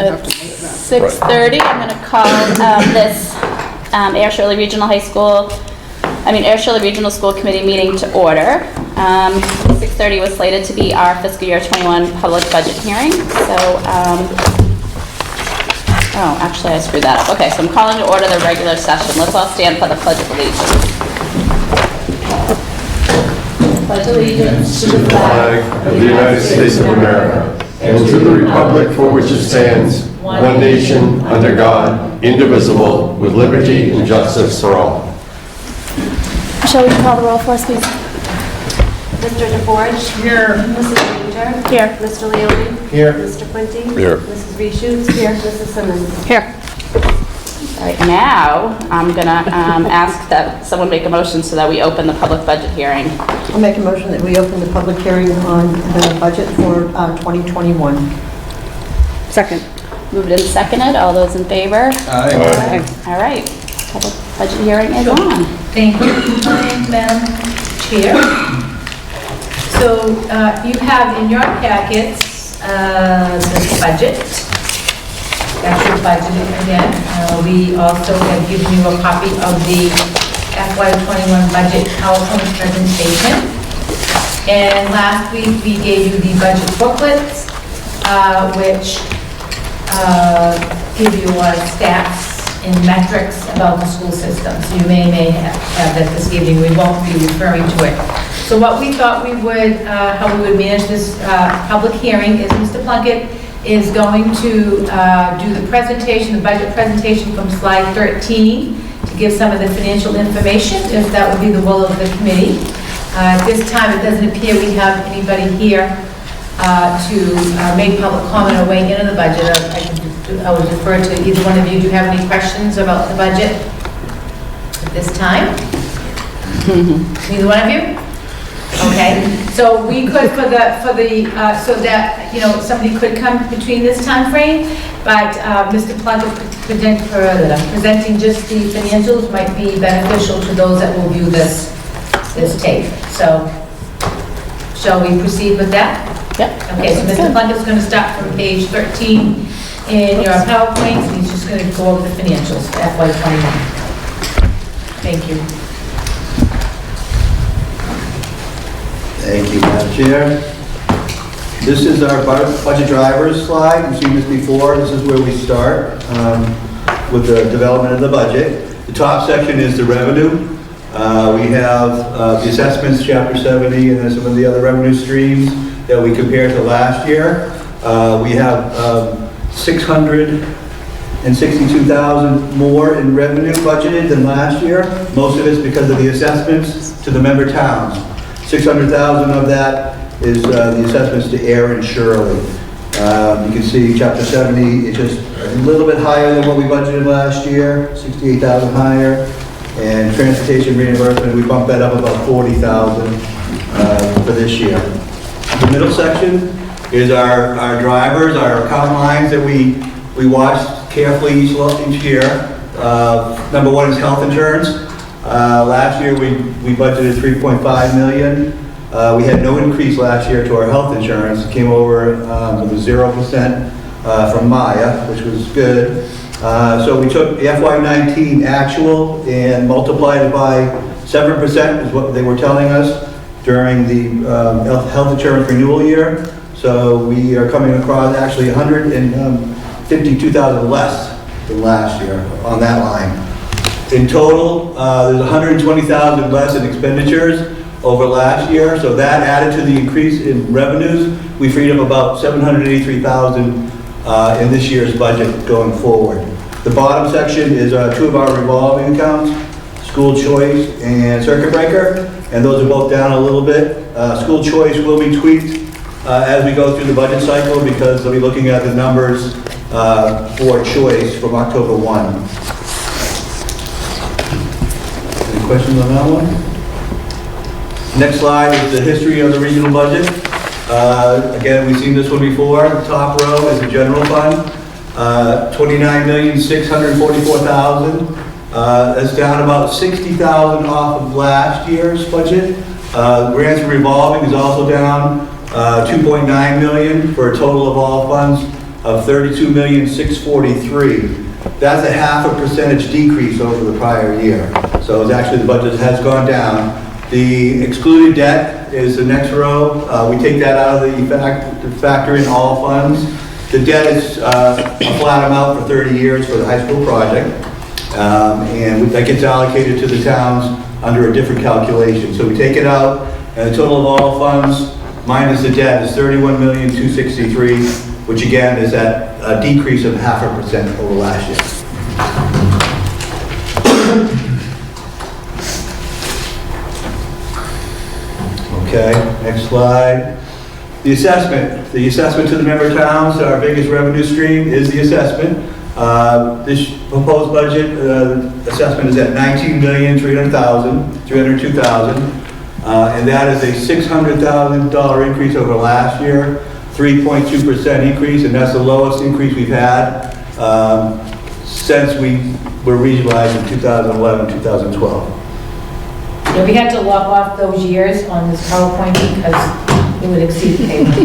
have to make that. 6:30, I'm going to call this Air Shirley Regional School Committee meeting to order. 6:30 was slated to be our fiscal year 21 public budget hearing. So, oh, actually I screwed that up. Okay, so I'm calling to order the regular session. Let's all stand for the Pledge of Allegiance. Pledge allegiance to the flag of the United States of America and to the republic for which it stands, one nation, under God, indivisible, with liberty and justice for all. Shall we call the roll for us, please? Mr. DeForge? Here. Mrs. Ranger? Here. Mr. Leone? Here. Mr. Quinty? Here. Mrs. Reshoots? Here. Mrs. Simmons? Here. All right, now I'm gonna ask that someone make a motion so that we open the public budget hearing. I'll make a motion that we open the public hearing on the budget for 2021. Second. Moved and seconded. All those in favor? Aye. All right, public budget hearing is on. Thank you, Madam Chair. So you have in your packets the budget. That's your budget again. We also have given you a copy of the FY21 budget PowerPoint presentation. And last week we gave you the budget booklets, which give you stats and metrics about the school system. So you may have that this evening. We won't be referring to it. So what we thought we would, how we would manage this public hearing is Mr. Plunkett is going to do the presentation, the budget presentation from slide 13 to give some of the financial information, if that would be the will of the committee. At this time, it doesn't appear we have anybody here to make public comment or weigh in on the budget. I would defer to either one of you. Do you have any questions about the budget at this time? Neither one of you? Okay. So we could so that somebody could come between this time frame, but Mr. Plunkett presenting just the financials might be beneficial to those that will view this tape. So shall we proceed with that? Yep. Okay, so Mr. Plunkett's going to start from page 13 in your PowerPoint, and he's just going to go over the financials for FY21. Thank you. Thank you, Madam Chair. This is our budget drivers slide. You've seen this before. This is where we start with the development of the budget. The top section is the revenue. We have the assessments, Chapter 70, and then some of the other revenue streams that we compare to last year. We have 662,000 more in revenue budgeted than last year. Most of it's because of the assessments to the member towns. 600,000 of that is the assessments to Air and Shirley. You can see Chapter 70, it's just a little bit higher than what we budgeted last year, 68,000 higher. And transportation reimbursement, we bumped that up about 40,000 for this year. The middle section is our drivers, our account lines that we watch carefully each year. Number one is health insurance. Last year we budgeted $3.5 million. We had no increase last year to our health insurance. It came over with a 0% from Maya, which was good. So we took the FY19 actual and multiplied it by 7% is what they were telling us during the health insurance renewal year. So we are coming across actually 152,000 less than last year on that line. In total, there's 120,000 less in expenditures over last year. So that added to the increase in revenues, we freed up about 783,000 in this year's budget going forward. The bottom section is two of our revolving accounts, school choice and circuit breaker, and those are both down a little bit. School choice will be tweaked as we go through the budget cycle because they'll be looking at the numbers for choice from October 1. Any questions on that one? Next slide is the history of the regional budget. Again, we've seen this one before. The top row is the general fund, $29,644,000. That's down about $60,000 off of last year's budget. Grants and revolving is also down $2.9 million for a total of all funds of $32,643,000. That's a 0.5% decrease over the prior year. So it's actually, the budget has gone down. The excluded debt is the next row. We take that out of the factor in all funds. The debt is a flat amount for 30 years for the high school project. And that gets allocated to the towns under a different calculation. So we take it out, and the total of all funds minus the debt is $31,263,000, which again is at a decrease of 0.5% over last year. Okay, next slide. The assessment. The assessment to the member towns, our biggest revenue stream is the assessment. This proposed budget assessment is at $19,302,000, and that is a $600,000 increase over last year, 3.2% increase, and that's the lowest increase we've had since we were regionalized in 2011, 2012. Yeah, we had to log off those years on this PowerPoint because it would exceed the payment.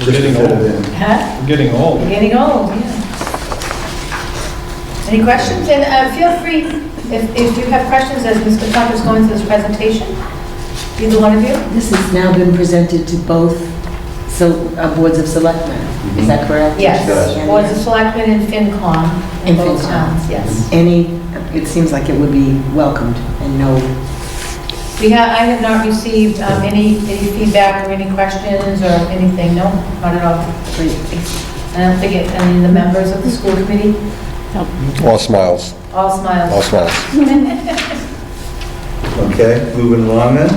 We're getting old. Huh? We're getting old. We're getting old, yeah. Any questions? And feel free, if you have questions as Ms. McCock is going through this presentation, either one of you. This has now been presented to both boards of selectmen, is that correct? Yes, Yes. Boards of Selectmen and FinCom in And both FinCom. towns, yes. It seems like it would be welcomed and no, I have not received any feedback or any questions or anything, no, not at all. I don't think any of the members of the school committee, All smiles. all smiles. All smiles. Okay, moving along then.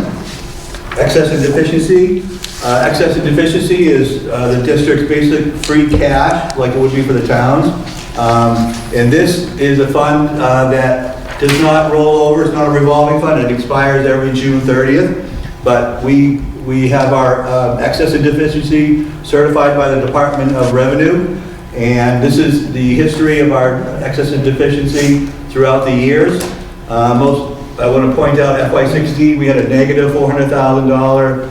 Excess and deficiency. Excess and deficiency is the district's basic free cash, like it would be for the towns. And this is a fund that does not roll over. It's not a revolving fund. It expires every June 30th. But we have our excess and deficiency certified by the Department of Revenue. And this is the history of our excess and deficiency throughout the years. I want to point out FY16, we had a negative $400,000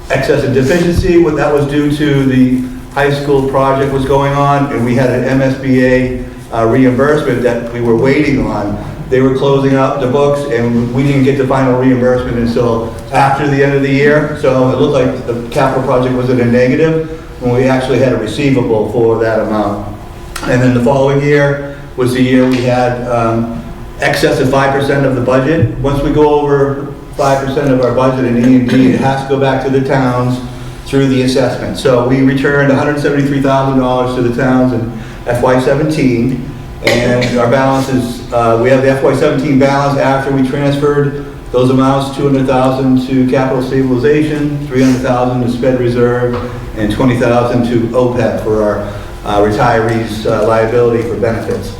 excess and deficiency. What that was due to the high school project was going on, and we had an MSBA reimbursement that we were waiting on. They were closing out the books, and we didn't get the final reimbursement until after the end of the year. So it looked like the capital project was in a negative when we actually had a receivable for that amount. And then the following year was the year we had excess of 5% of the budget. Once we go over 5% of our budget in E&D, it has to go back to the towns through the assessment. So we returned $173,000 to the towns in FY17, and our balance is, we have the FY17 balance after we transferred those amounts, $200,000 to capital stabilization, $300,000 to sped reserve, and $20,000 to OPEB for our retirees' liability for benefits.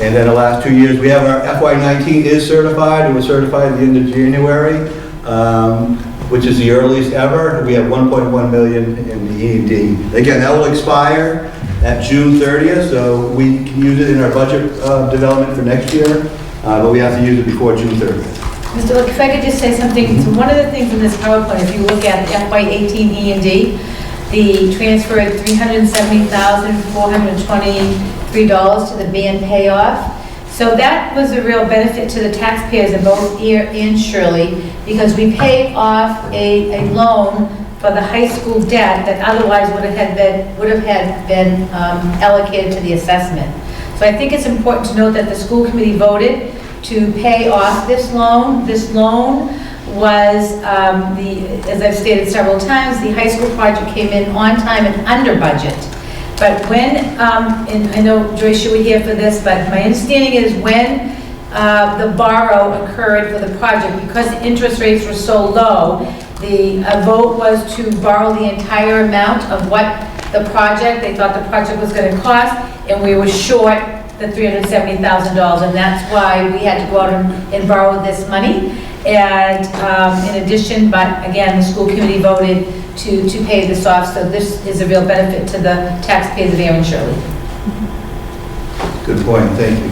And then the last 2 years, we have our FY19 is certified. It was certified at the end of January, which is the earliest ever. We have 1.1 million in the E&D. Again, that will expire at June 30th, so we can use it in our budget development for next year, but we have to use it before June 30th. Mr. Luke, if I could just say something, so one of the things in this PowerPoint, if you look at FY18 E&D, the transferred $370,423 to the band payoff. So that was a real benefit to the taxpayers in both Erie and Shirley, because we paid off a loan for the high school debt that otherwise would have been allocated to the assessment. So I think it's important to note that the school committee voted to pay off this loan. This loan was, as I've stated several times, the high school project came in on time and under budget. But when, and I know Joyce, you were here for this, but my understanding is when the borrow occurred for the project, because the interest rates were so low, the vote was to borrow the entire amount of what the project, they thought the project was going to cost, and we were short the $370,000, and that's why we had to go out and borrow this money. And in addition, but again, the school committee voted to pay this off, so this is a real benefit to the taxpayers of Erie and Shirley. Good point, thank you.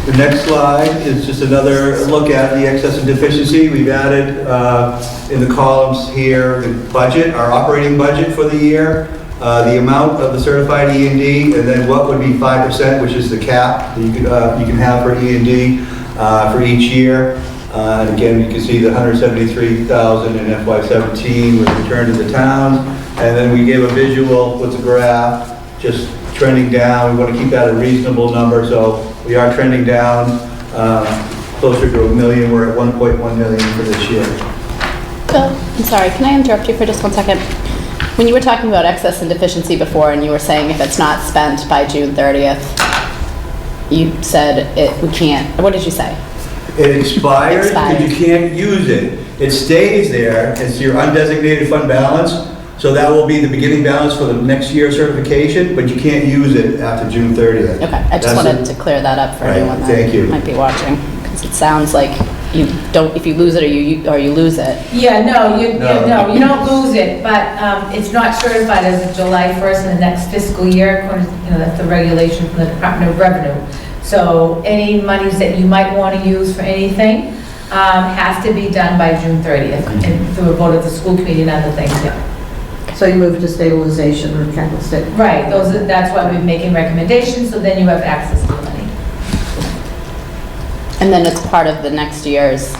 The next slide is just another look at the excess and deficiency. We've added in the columns here the budget, our operating budget for the year. the amount of the certified E&D, and then what would be 5%, which is the cap that you can have for E&D for each year. And again, you can see the $173,000 in FY17 was returned to the towns. And then we gave a visual with the graph, just trending down. We want to keep that a reasonable number, so we are trending down closer to $1 million. We're at $1.1 million for this year. Bill, I'm sorry, can I interrupt you for just 1 second? When you were talking about excess and deficiency before, and you were saying if it's not spent by June 30th, you said we can't, what did you say? It expires because you can't use it. It stays there. It's your undesignated fund balance. So that will be the beginning balance for the next year's certification, but you can't use it after June 30th. Okay, I just wanted to clear that up for Right, anyone thank you. that might be watching, because it sounds like you don't, if you lose it or you lose it. Yeah, no, you don't lose it, but it's not certified as of July 1st in the next fiscal year, according to, that's the regulation from the Department of Revenue. So any monies that you might want to use for anything has to be done by June 30th, and through a vote of the school committee and other things, yeah. So you move to stabilization or capital stabilization? Right, that's why we're making recommendations, so then you have access to the money. And then it's part of the next year's.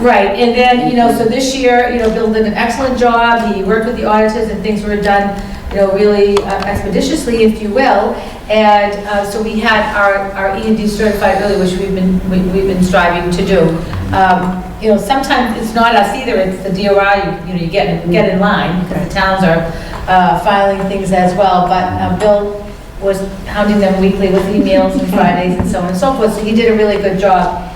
Right, and then, so this year, Bill did an excellent job. He worked with the auditors and things were done, really expeditiously, if you will. And so we had our E&D certified really, which we've been striving to do. Sometimes it's not us either, it's the DOR, you get in line, because the towns are filing things as well. But Bill was hounding them weekly with emails and Fridays and so on and so forth, so he did a really good job.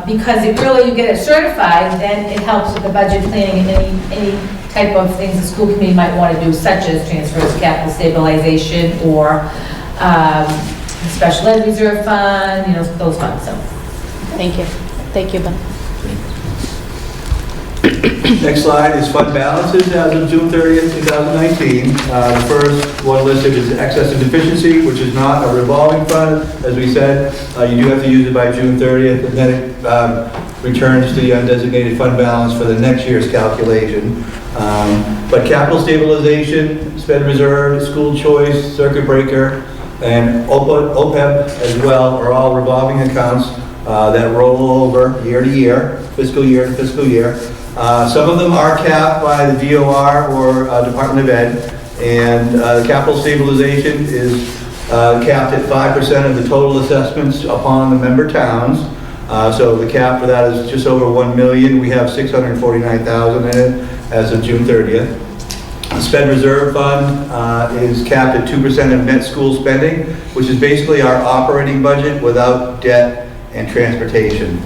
Because if really you get it certified, then it helps with the budget planning and any type of things the school committee might want to do, such as transfers, capital stabilization, or special ed reserve fund, those funds. So, Thank you. Thank you, Bill. Next slide is fund balances as of June 30th, 2019. The first one listed is excess and deficiency, which is not a revolving fund. As we said, you do have to use it by June 30th, and then it returns to the undesignated fund balance for the next year's calculation. But capital stabilization, sped reserve, school choice, circuit breaker, and OPEB as well are all revolving accounts that roll over year to year, fiscal year to fiscal year. Some of them are capped by the DOR or Department of Ed, and capital stabilization is capped at 5% of the total assessments upon the member towns. So the cap for that is just over $1 million. We have $649,000 in it as of June 30th. The Sped Reserve Fund is capped at 2% of net school spending, which is basically our operating budget without debt and transportation.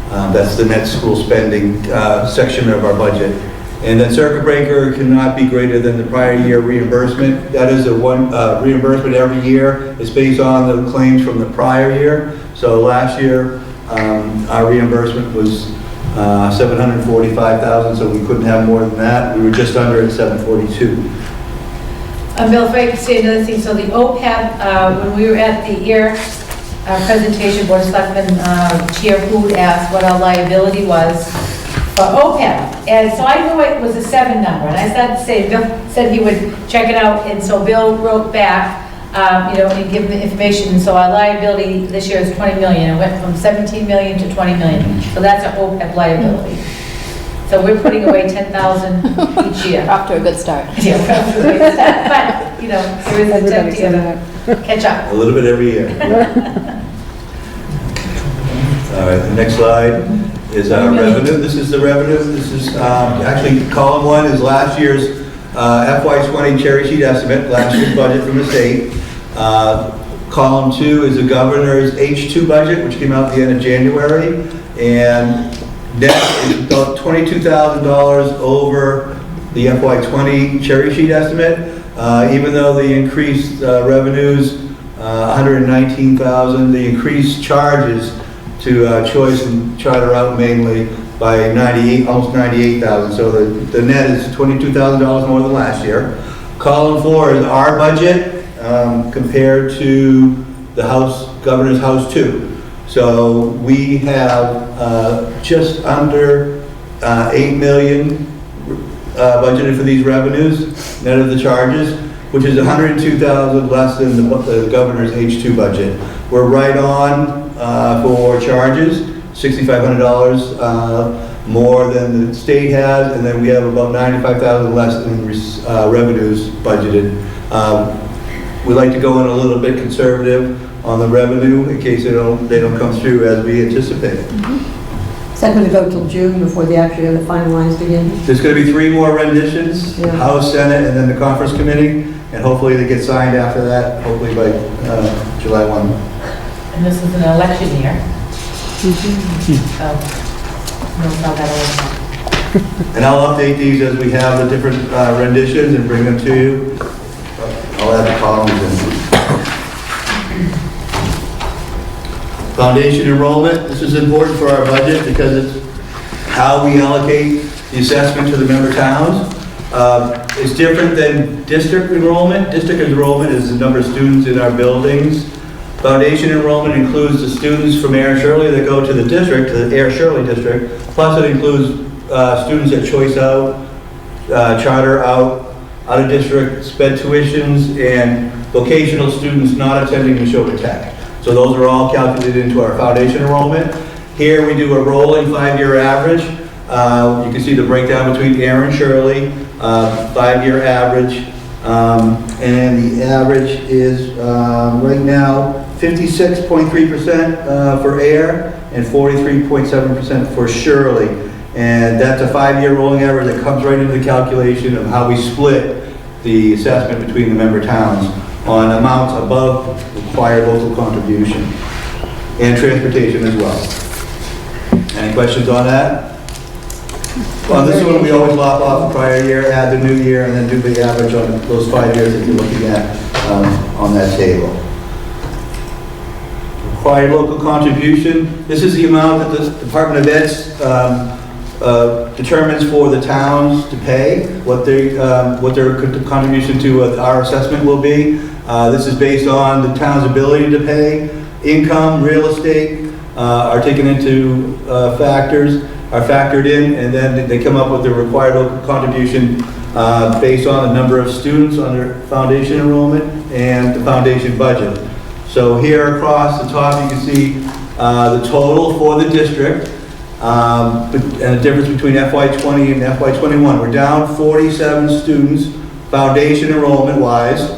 That's the net school spending section of our budget. And then circuit breaker cannot be greater than the prior year reimbursement. That is a reimbursement every year. It's based on the claims from the prior year. So last year, our reimbursement was $745,000, so we couldn't have more than that. We were just under at $742. Bill, if I could say another thing, so the OPEB, when we were at the year presentation, Board of Selectmen Chair Hood asked what our liability was for OPEB. And so I knew it was a 7 number, and I started to say, Bill said he would check it out, and so Bill wrote back, and give the information. And so our liability this year is $20 million. It went from $17 million to $20 million. So that's our OPEB liability. So we're putting away $10,000 each year. Off to a good start. Yeah, we're off to a good start. But, there is a attempt to catch up. A little bit every year. All right, the next slide is our revenue. This is the revenue. This is actually column 1 is last year's FY20 cherry sheet estimate, last year's budget from the state. Column 2 is the governor's H2 budget, which came out at the end of January. And net is about $22,000 over the FY20 cherry sheet estimate. Even though the increased revenues, $119,000, the increased charges to choice and charter route mainly by almost $98,000. So the net is $22,000 more than last year. Column 4 is our budget compared to the Governor's House 2. So we have just under $8 million budgeted for these revenues, net of the charges. which is 102,000 less than the governor's H2 budget. We're right on for charges, $6,500 more than the state has, and then we have about 95,000 less in revenues budgeted. We like to go in a little bit conservative on the revenue in case they don't come through as we anticipate. Is that going to go till June before they actually have it finalized again? There's going to be 3 more renditions, Yeah. House, Senate, and then the conference committee, and hopefully they get signed after that, hopefully by July 1. And this is an election year. Oh, no, it's not that old. And I'll update these as we have the different renditions and bring them to you. I'll add the columns in. Foundation enrollment, this is important for our budget because it's how we allocate the assessment to the member towns. It's different than district enrollment. District enrollment is the number of students in our buildings. Foundation enrollment includes the students from Air Shirley that go to the district, the Air Shirley district, plus it includes students at Choice Out, Charter Out, out-of-district sped tuitions, and vocational students not attending Neshoba Tech. So those are all calculated into our foundation enrollment. Here we do a rolling 5-year average. You can see the breakdown between Air and Shirley, 5-year average. And the average is right now 56.3% for Air and 43.7% for Shirley. And that's a 5-year rolling average that comes right into the calculation of how we split the assessment between the member towns on amounts above required local contribution and transportation as well. Any questions on that? On this one, we always lop off the prior year, add the new year, and then do the average on those 5 years that you're looking at on that table. Required local contribution. This is the amount that the Department of Ed's determines for the towns to pay, what their contribution to our assessment will be. This is based on the town's ability to pay. Income, real estate are taken into factors, are factored in, and then they come up with the required local contribution based on the number of students under foundation enrollment and the foundation budget. So here across the top you can see the total for the district and the difference between FY20 and FY21. We're down 47 students foundation enrollment wise,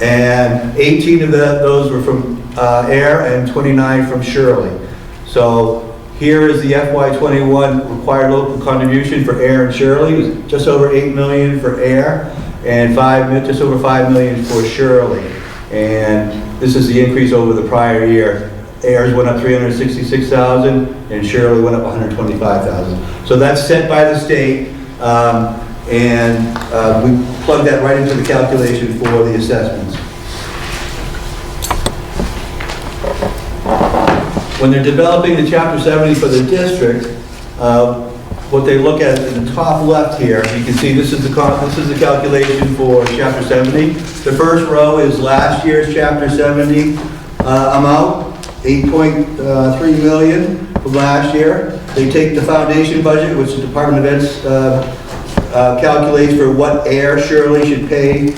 and 18 of those were from Air and 29 from Shirley. So here is the FY21 required local contribution for Air and Shirley. It was just over $8 million for Air and just over $5 million for Shirley. And this is the increase over the prior year. Airs went up 366,000 and Shirley went up 125,000. So that's set by the state, and we plug that right into the calculation for the assessments. When they're developing the Chapter 70 for the district, what they look at in the top left here, you can see this is the calculation for Chapter 70. The first row is last year's Chapter 70 amount, 8.3 million from last year. They take the foundation budget, which the Department of Ed's calculates for what Air Shirley should pay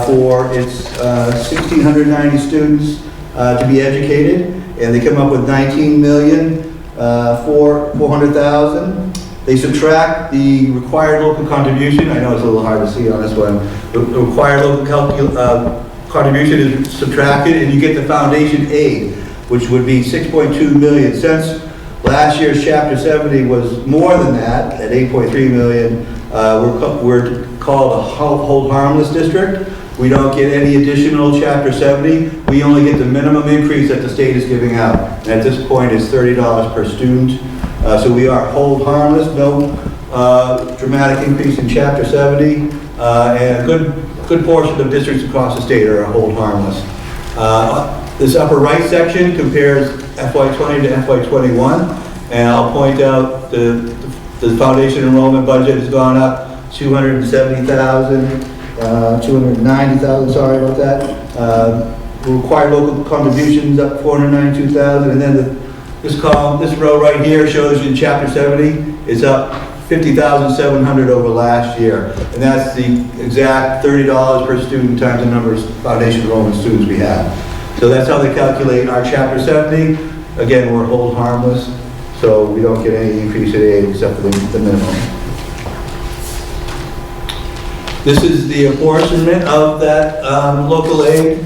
for its 1,690 students to be educated. And they come up with 19,400,000. They subtract the required local contribution. I know it's a little hard to see on this one. The required local contribution is subtracted, and you get the foundation aid, which would be 6.2 million. Since last year's Chapter 70 was more than that, at 8.3 million, we're called a hold harmless district. We don't get any additional Chapter 70. We only get the minimum increase that the state is giving out. And at this point, it's $30 per student. So we are hold harmless, no dramatic increase in Chapter 70. And a good portion of districts across the state are hold harmless. This upper right section compares FY20 to FY21. And I'll point out the foundation enrollment budget has gone up 270,000. 290,000, sorry about that. Required local contributions up 492,000, and then this row right here shows you Chapter 70 is up $50,700 over last year. And that's the exact $30 per student times the number of foundation enrollment students we have. So that's how they calculate our Chapter 70. Again, we're hold harmless, so we don't get any increase in aid except for the minimum. This is the apportionment of that local aid.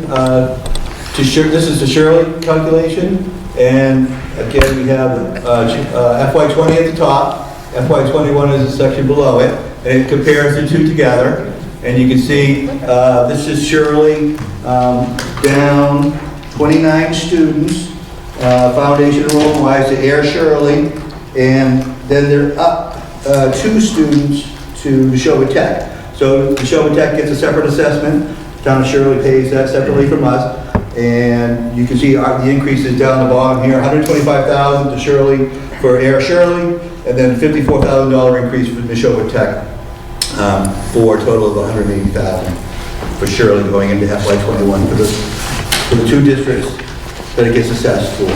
This is the Shirley calculation. And again, we have FY20 at the top. FY21 is the section below it. And it compares the two together. And you can see this is Shirley down 29 students, foundation enrollment wise to Air Shirley. And then they're up 2 students to Neshoba Tech. So Neshoba Tech gets a separate assessment. Town of Shirley pays that separately from us. And you can see the increases down the bottom here, $125,000 to Shirley for Air Shirley, and then $54,000 increase for Neshoba Tech, for a total of $180,000 for Shirley going into FY21 for the 2 districts that it gets assessed for.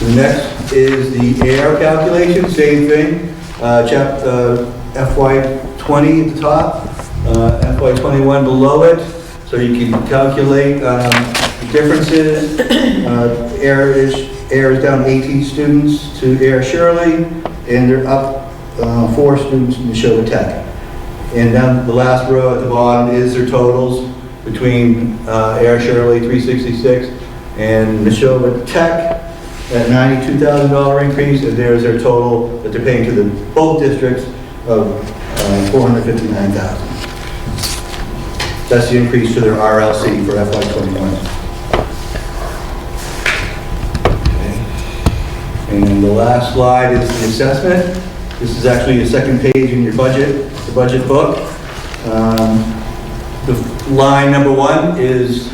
The next is the Air calculation, same thing, FY20 at the top, FY21 below it. So you can calculate the differences. Air is down 18 students to Air Shirley, and they're up 4 students in Neshoba Tech. And then the last row at the bottom is their totals between Air Shirley 366 and Neshoba Tech at $92,000 increase, and there's their total that they're paying to both districts of $459,000. That's the increase to their RLC for FY21. Okay. And the last slide is the assessment. This is actually the second page in your budget, the budget book. The line number 1 is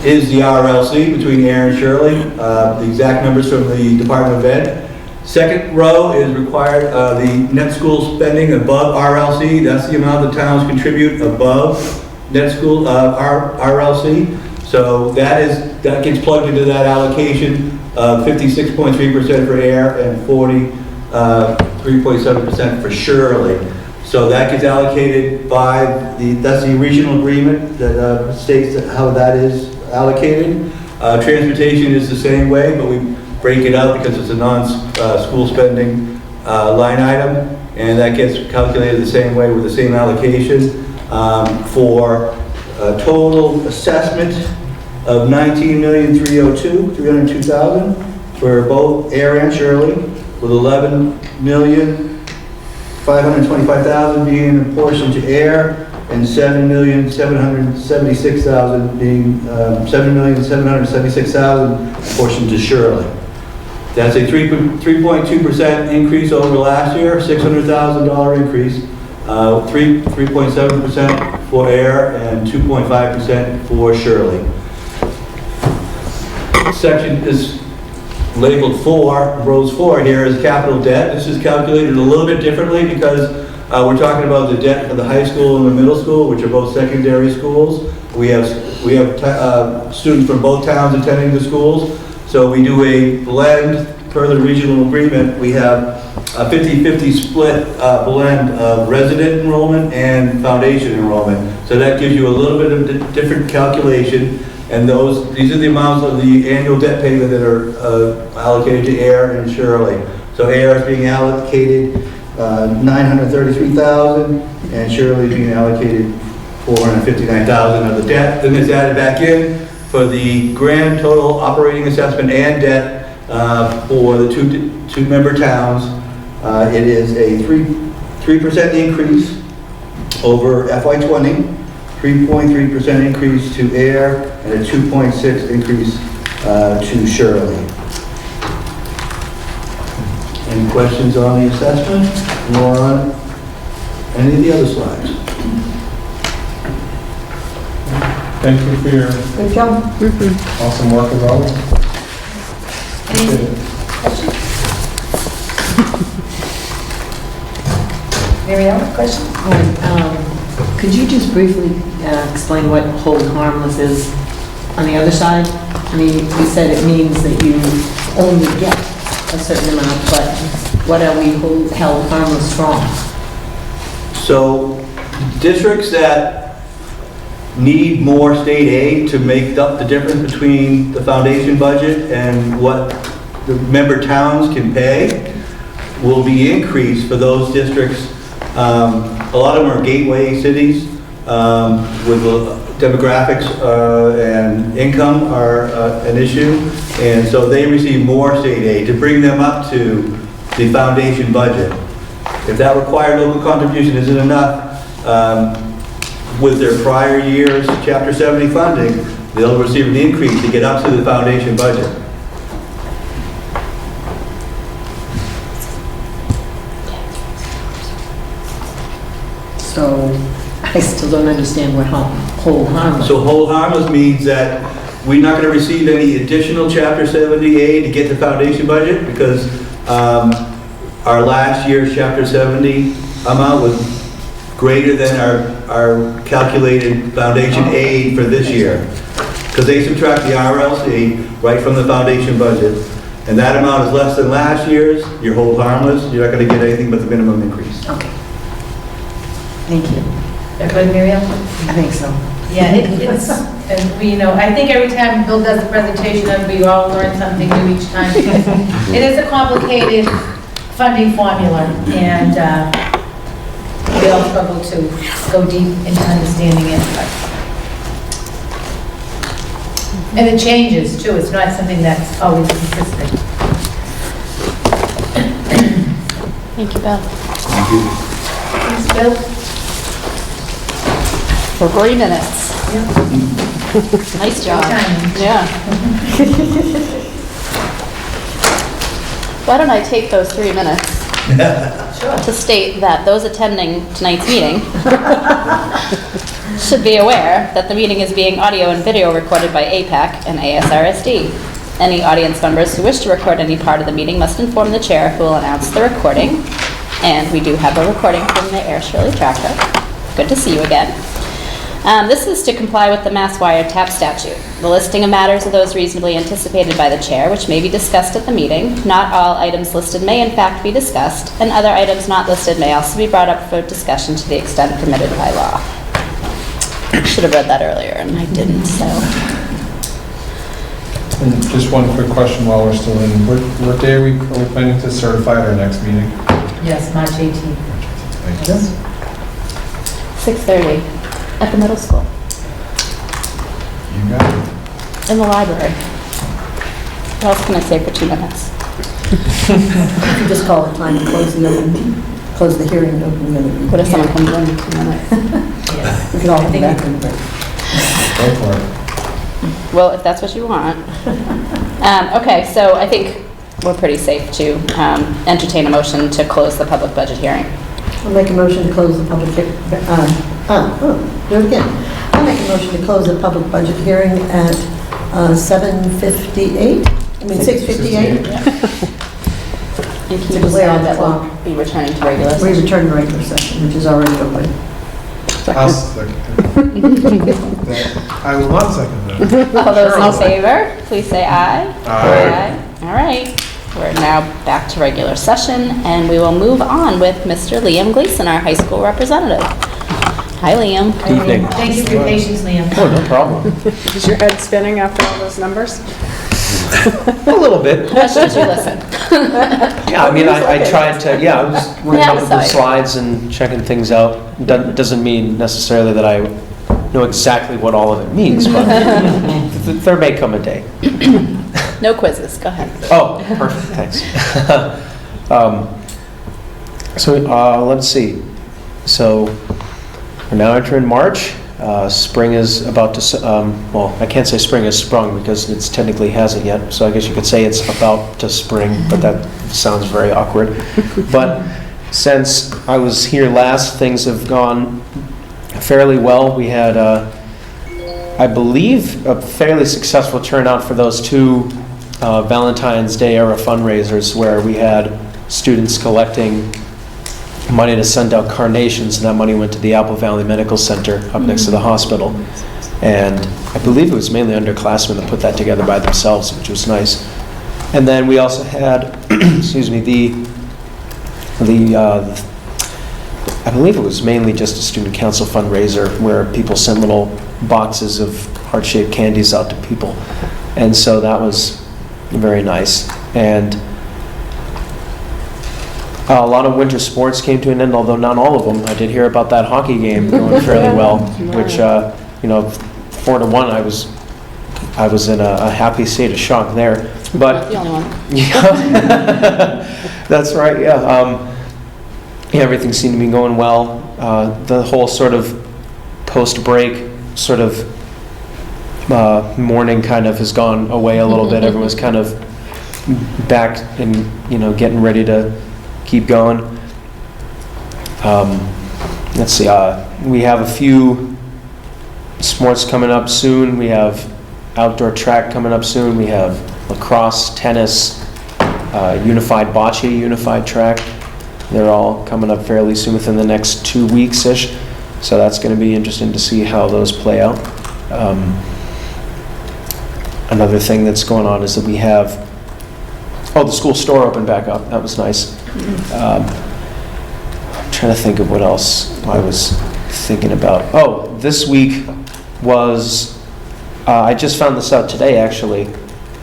the RLC between Air and Shirley. The exact numbers from the Department of Ed. Second row is required, the net school spending above RLC. That's the amount the towns contribute above net school RLC. So that gets plugged into that allocation of 56.3% for Air and 43.7% for Shirley. So that gets allocated by that's the regional agreement that states how that is allocated. Transportation is the same way, but we break it out because it's a non-school spending line item, and that gets calculated the same way with the same allocation for a total assessment of $19,302,000 for both Air and Shirley, with $11,525,000 being apportioned to Air and $7,776,000 being $7,776,000 apportioned to Shirley. That's a 3.2% increase over last year, $600,000 increase, 3.7% for Air and 2.5% for Shirley. This section is labeled 4, rows 4 here is capital debt. This is calculated a little bit differently because we're talking about the debt for the high school and the middle school, which are both secondary schools. We have students from both towns attending the schools. So we do a blend per the regional agreement. We have a 50-50 split blend of resident enrollment and foundation enrollment. So that gives you a little bit of different calculation. And these are the amounts of the annual debt payment that are allocated to Air and Shirley. So Air is being allocated $933,000, and Shirley is being allocated $459,000 of the debt. Then it's added back in for the grand total operating assessment and debt for the two member towns. It is a 3% increase over FY20, 3.3% increase to Air, and a 2.6% increase to Shirley. Any questions on the assessment or on any of the other slides? Thank you for your Good job. awesome work as always. Any questions? Mary Ellen, questions? Could you just briefly explain what hold harmless is? on the other side? I mean, you said it means that you only get a certain amount, but what are we held harmless from? So districts that need more state aid to make up the difference between the foundation budget and what the member towns can pay will be increased for those districts. A lot of them are gateway cities with demographics and income are an issue, and so they receive more state aid to bring them up to the foundation budget. If that required local contribution isn't enough, with their prior year's Chapter 70 funding, they'll receive an increase to get up to the foundation budget. So I still don't understand what hold harmless. So hold harmless means that we're not going to receive any additional Chapter 70 aid to get the foundation budget because our last year's Chapter 70 amount was greater than our calculated foundation aid for this year. Because they subtract the RLC right from the foundation budget, and that amount is less than last year's, you're hold harmless, you're not going to get anything but the minimum increase. Okay. Thank you. That good, Miriam? I think so. Yeah, it's, and we, I think every time Bill does the presentation, we all learn something new each time because it is a complicated funding formula, and we all struggle to go deep into understanding it. And it changes too. It's not something that's always consistent. Thank you, Bill. Thank you. Thanks, Bill. For 3 minutes. Nice job. Good timing. Yeah. Why don't I take those 3 minutes to state that those attending tonight's meeting should be aware that the meeting is being audio and video recorded by APAC and ASRSD. Any audience members who wish to record any part of the meeting must inform the chair, who will announce the recording. And we do have a recording from the Air Shirley Tracker. Good to see you again. This is to comply with the Mass Wiretap statute. The listing of matters are those reasonably anticipated by the chair, which may be discussed at the meeting. Not all items listed may in fact be discussed, and other items not listed may also be brought up for discussion to the extent permitted by law. I should have read that earlier, and I didn't, so. And just one quick question while we're still in. What day are we planning to certify at our next meeting? Yes, March 18th. Thank you. 6:30 at the middle school, You got it. in the library. What else can I say for 2 minutes? You can just call it time to close the hearing and open the meeting. What if someone comes in 2 minutes? We can all come back and break. Go for it. Well, if that's what you want. Okay, so I think we're pretty safe to entertain a motion to close the public budget hearing. I'll make a motion to close the public, do it again. I'll make a motion to close the public budget hearing at 7:58, 6:58. And can you To just clear add the that we'll clock. be returning to regular We session? return to regular session, which is already open. I'll second that. I will not second that. All those Sure. in favor, please say aye. Aye. All right, we're now back to regular session, and we will move on with Mr. Liam Gleason, our high school representative. Hi, Liam. Evening. Thank you for your patience, Liam. Oh, no problem. Is your head spinning after all those numbers? A little bit. How much did you listen? Yeah, I mean, I tried to, I was working Yeah, up with sorry. the slides and checking things out. Doesn't mean necessarily that I know exactly what all of it means, but there may come a day. No quizzes, go ahead. Oh, perfect, thanks. Let's see. So we're now entering March. Spring is about to, well, I can't say spring has sprung because it technically hasn't yet, so I guess you could say it's about to spring, but that sounds very awkward. But since I was here last, things have gone fairly well. We had, I believe, a fairly successful turnout for those two Valentine's Day era fundraisers where we had students collecting money to send out carnations, and that money went to the Apple Valley Medical Center up next to the hospital. And I believe it was mainly underclassmen that put that together by themselves, which was nice. And then we also had, excuse me, I believe it was mainly just a student council fundraiser where people sent little boxes of heart-shaped candies out to people. And so that was very nice. And a lot of winter sports came to an end, although not all of them. I did hear about that hockey game going fairly well, which, 4-1, I was in a happy state of shock there. But The only one. yeah, that's right. Yeah, everything seemed to be going well. The whole sort of post-break sort of morning kind of has gone away a little bit. Everyone's kind of back and getting ready to keep going. Let's see. We have a few sports coming up soon. We have outdoor track coming up soon. We have lacrosse, tennis, unified bocce, unified track. They're all coming up fairly soon within the next 2 weeks-ish. So that's going to be interesting to see how those play out. Another thing that's going on is that we have, the school store opened back up. That was nice. I'm trying to think of what else I was thinking about. This week was, I just found this out today actually,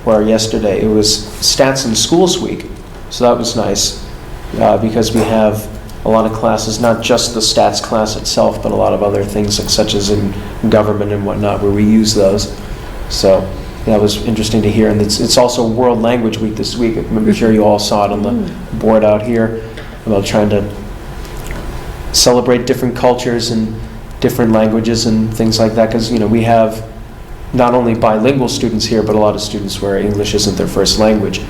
or yesterday. It was Stats in Schools Week. So that was nice because we have a lot of classes, not just the stats class itself, but a lot of other things such as in government and whatnot where we use those. So that was interesting to hear. And it's also World Language Week this week. I'm sure you all saw it on the board out here about trying to celebrate different cultures and different languages and things like that. Because, we have not only bilingual students here, but a lot of students where English isn't their first language,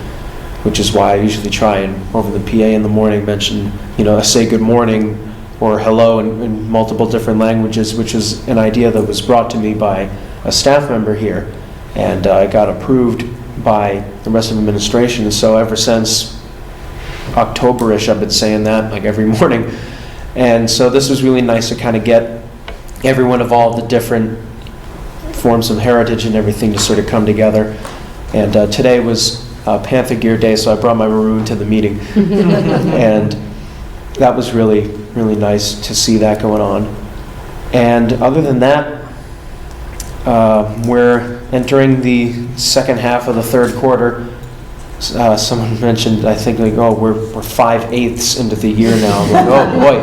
which is why I usually try and, over the PA in the morning, mention, say good morning or hello in multiple different languages, which is an idea that was brought to me by a staff member here. And I got approved by the rest of administration. And so ever since October-ish, I've been saying that like every morning. And so this was really nice to kind of get everyone of all the different forms of heritage and everything to sort of come together. And today was Panther Gear Day, so I brought my maroon to the meeting. And that was really, really nice to see that going on. And other than that, we're entering the second half of the third quarter. Someone mentioned, I think, we're 5/8 into the year now. I'm like, oh boy,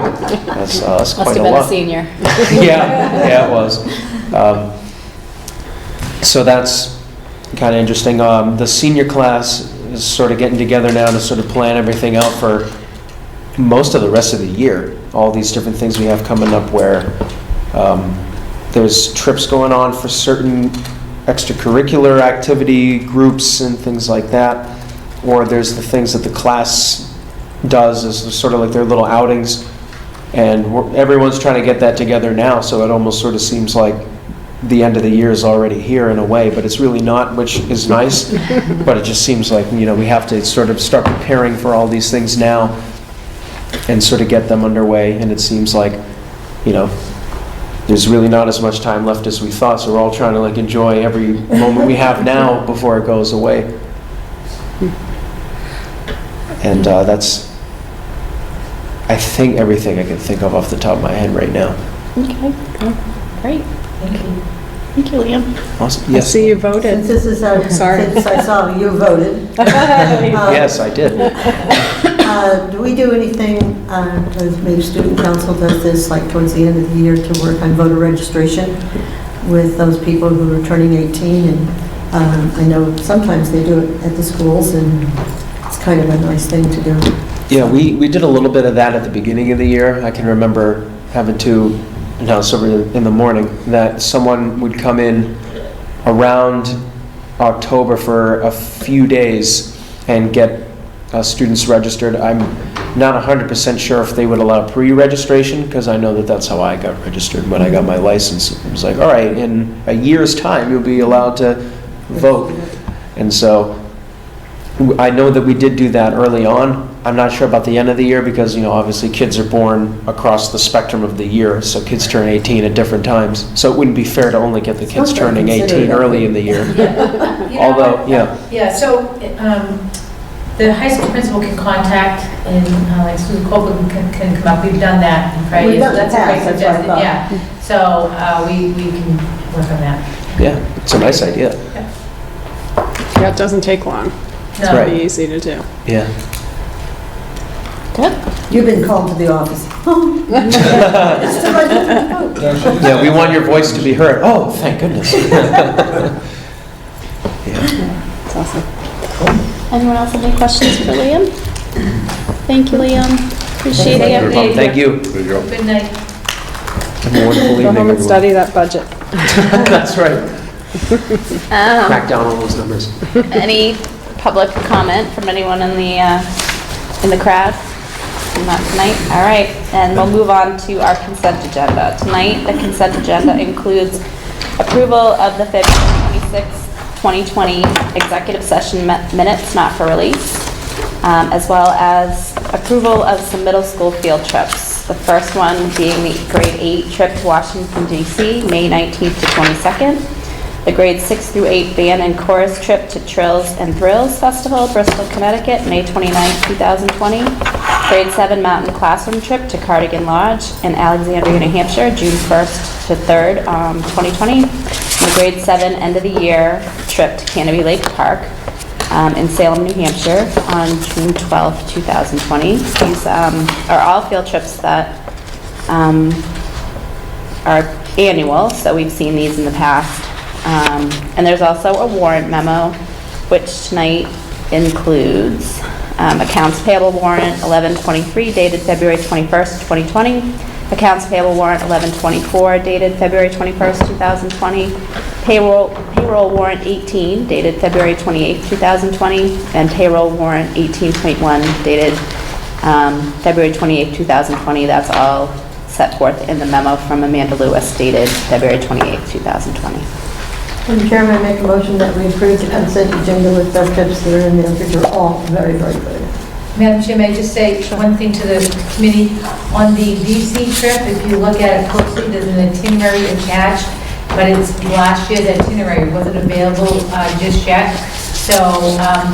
that's Must quite have a been lot. a senior. Yeah, it was. So that's kind of interesting. The senior class is sort of getting together now to sort of plan everything out for most of the rest of the year. All these different things we have coming up where there's trips going on for certain extracurricular activity groups and things like that. Or there's the things that the class does as sort of like their little outings. And everyone's trying to get that together now, so it almost sort of seems like the end of the year is already here in a way, but it's really not, which is nice. But it just seems like, we have to sort of start preparing for all these things now and sort of get them underway. And it seems like, there's really not as much time left as we thought, so we're all trying to like enjoy every moment we have now before it goes away. And that's, I think, everything I can think of off the top of my head right now. Okay, great. Thank you. Thank you, Liam. Awesome. I Yes. see you voted. Since this is Sorry. since I saw you voted. Yes, I did. Do we do anything, as maybe student council does this, like towards the end of the year, to work on voter registration with those people who are turning 18? And I know sometimes they do it at the schools, and it's kind of a nice thing to do. Yeah, we did a little bit of that at the beginning of the year. I can remember having to announce over in the morning that someone would come in around October for a few days and get students registered. I'm not 100% sure if they would allow pre-registration, because I know that that's how I got registered when I got my license. It was like, all right, in a year's time, you'll be allowed to vote. And so I know that we did do that early on, I'm not sure about the end of the year because, obviously kids are born across the spectrum of the year, so kids turn 18 at different times. So it wouldn't be fair to only get the kids Something turning to consider, 18 that. early in the year. You know Although, what? yeah. Yeah, so the high school principal can contact, and like Susan Copeland can come up, we've done that in prior We've years. done it in That's a the great past, that's what I suggestion, thought. yeah. So we can work on that. Yeah, it's a nice idea. Yeah, it doesn't take long. No. right. Pretty easy to do. Yeah. Good. You've been called to the office. It's too much. Yeah, we want your voice to be heard. Oh, thank goodness. It's awesome. Anyone else have any questions for Liam? Thank you, Liam. Appreciate the Thank you. update. Thank you. There you go. Good night. Have a wonderful evening, Go home and everyone. study that budget. That's right. Crack down on those numbers. Any public comment from anyone in the crowd? Not tonight? All right, and we'll move on to our consent agenda. Tonight, the consent agenda includes approval of the February 26th, 2020 executive session minutes not for release, as well as approval of some middle school field trips. The first one being the grade 8 trip to Washington DC, May 19th to 22nd. The grade 6 through 8 band and chorus trip to Trills and Thrills Festival, Bristol, Connecticut, May 29th, 2020. Grade 7 mountain classroom trip to Cardigan Lodge in Alexandria, New Hampshire, June 1st to 3rd, 2020. And the grade 7 end of the year trip to Canopy Lake Park in Salem, New Hampshire on June 12th, 2020. These are all field trips that are annual, so we've seen these in the past. And there's also a warrant memo, which tonight includes accounts payable warrant 1123 dated February 21st, 2020, accounts payable warrant 1124 dated February 21st, 2020, payroll warrant 18 dated February 28th, 2020, and payroll warrant 18.1 dated February 28th, 2020. That's all set forth in the memo from Amanda Lewis dated February 28th, 2020. Madam Chairman, I make a motion that we approve the consent agenda with those trips that are in there, because they're all very, very good. Madam Chair, may I just say one thing to the committee? On the DC trip, if you look at it closely, there's an itinerary attached, but it's last year's itinerary wasn't available just yet. So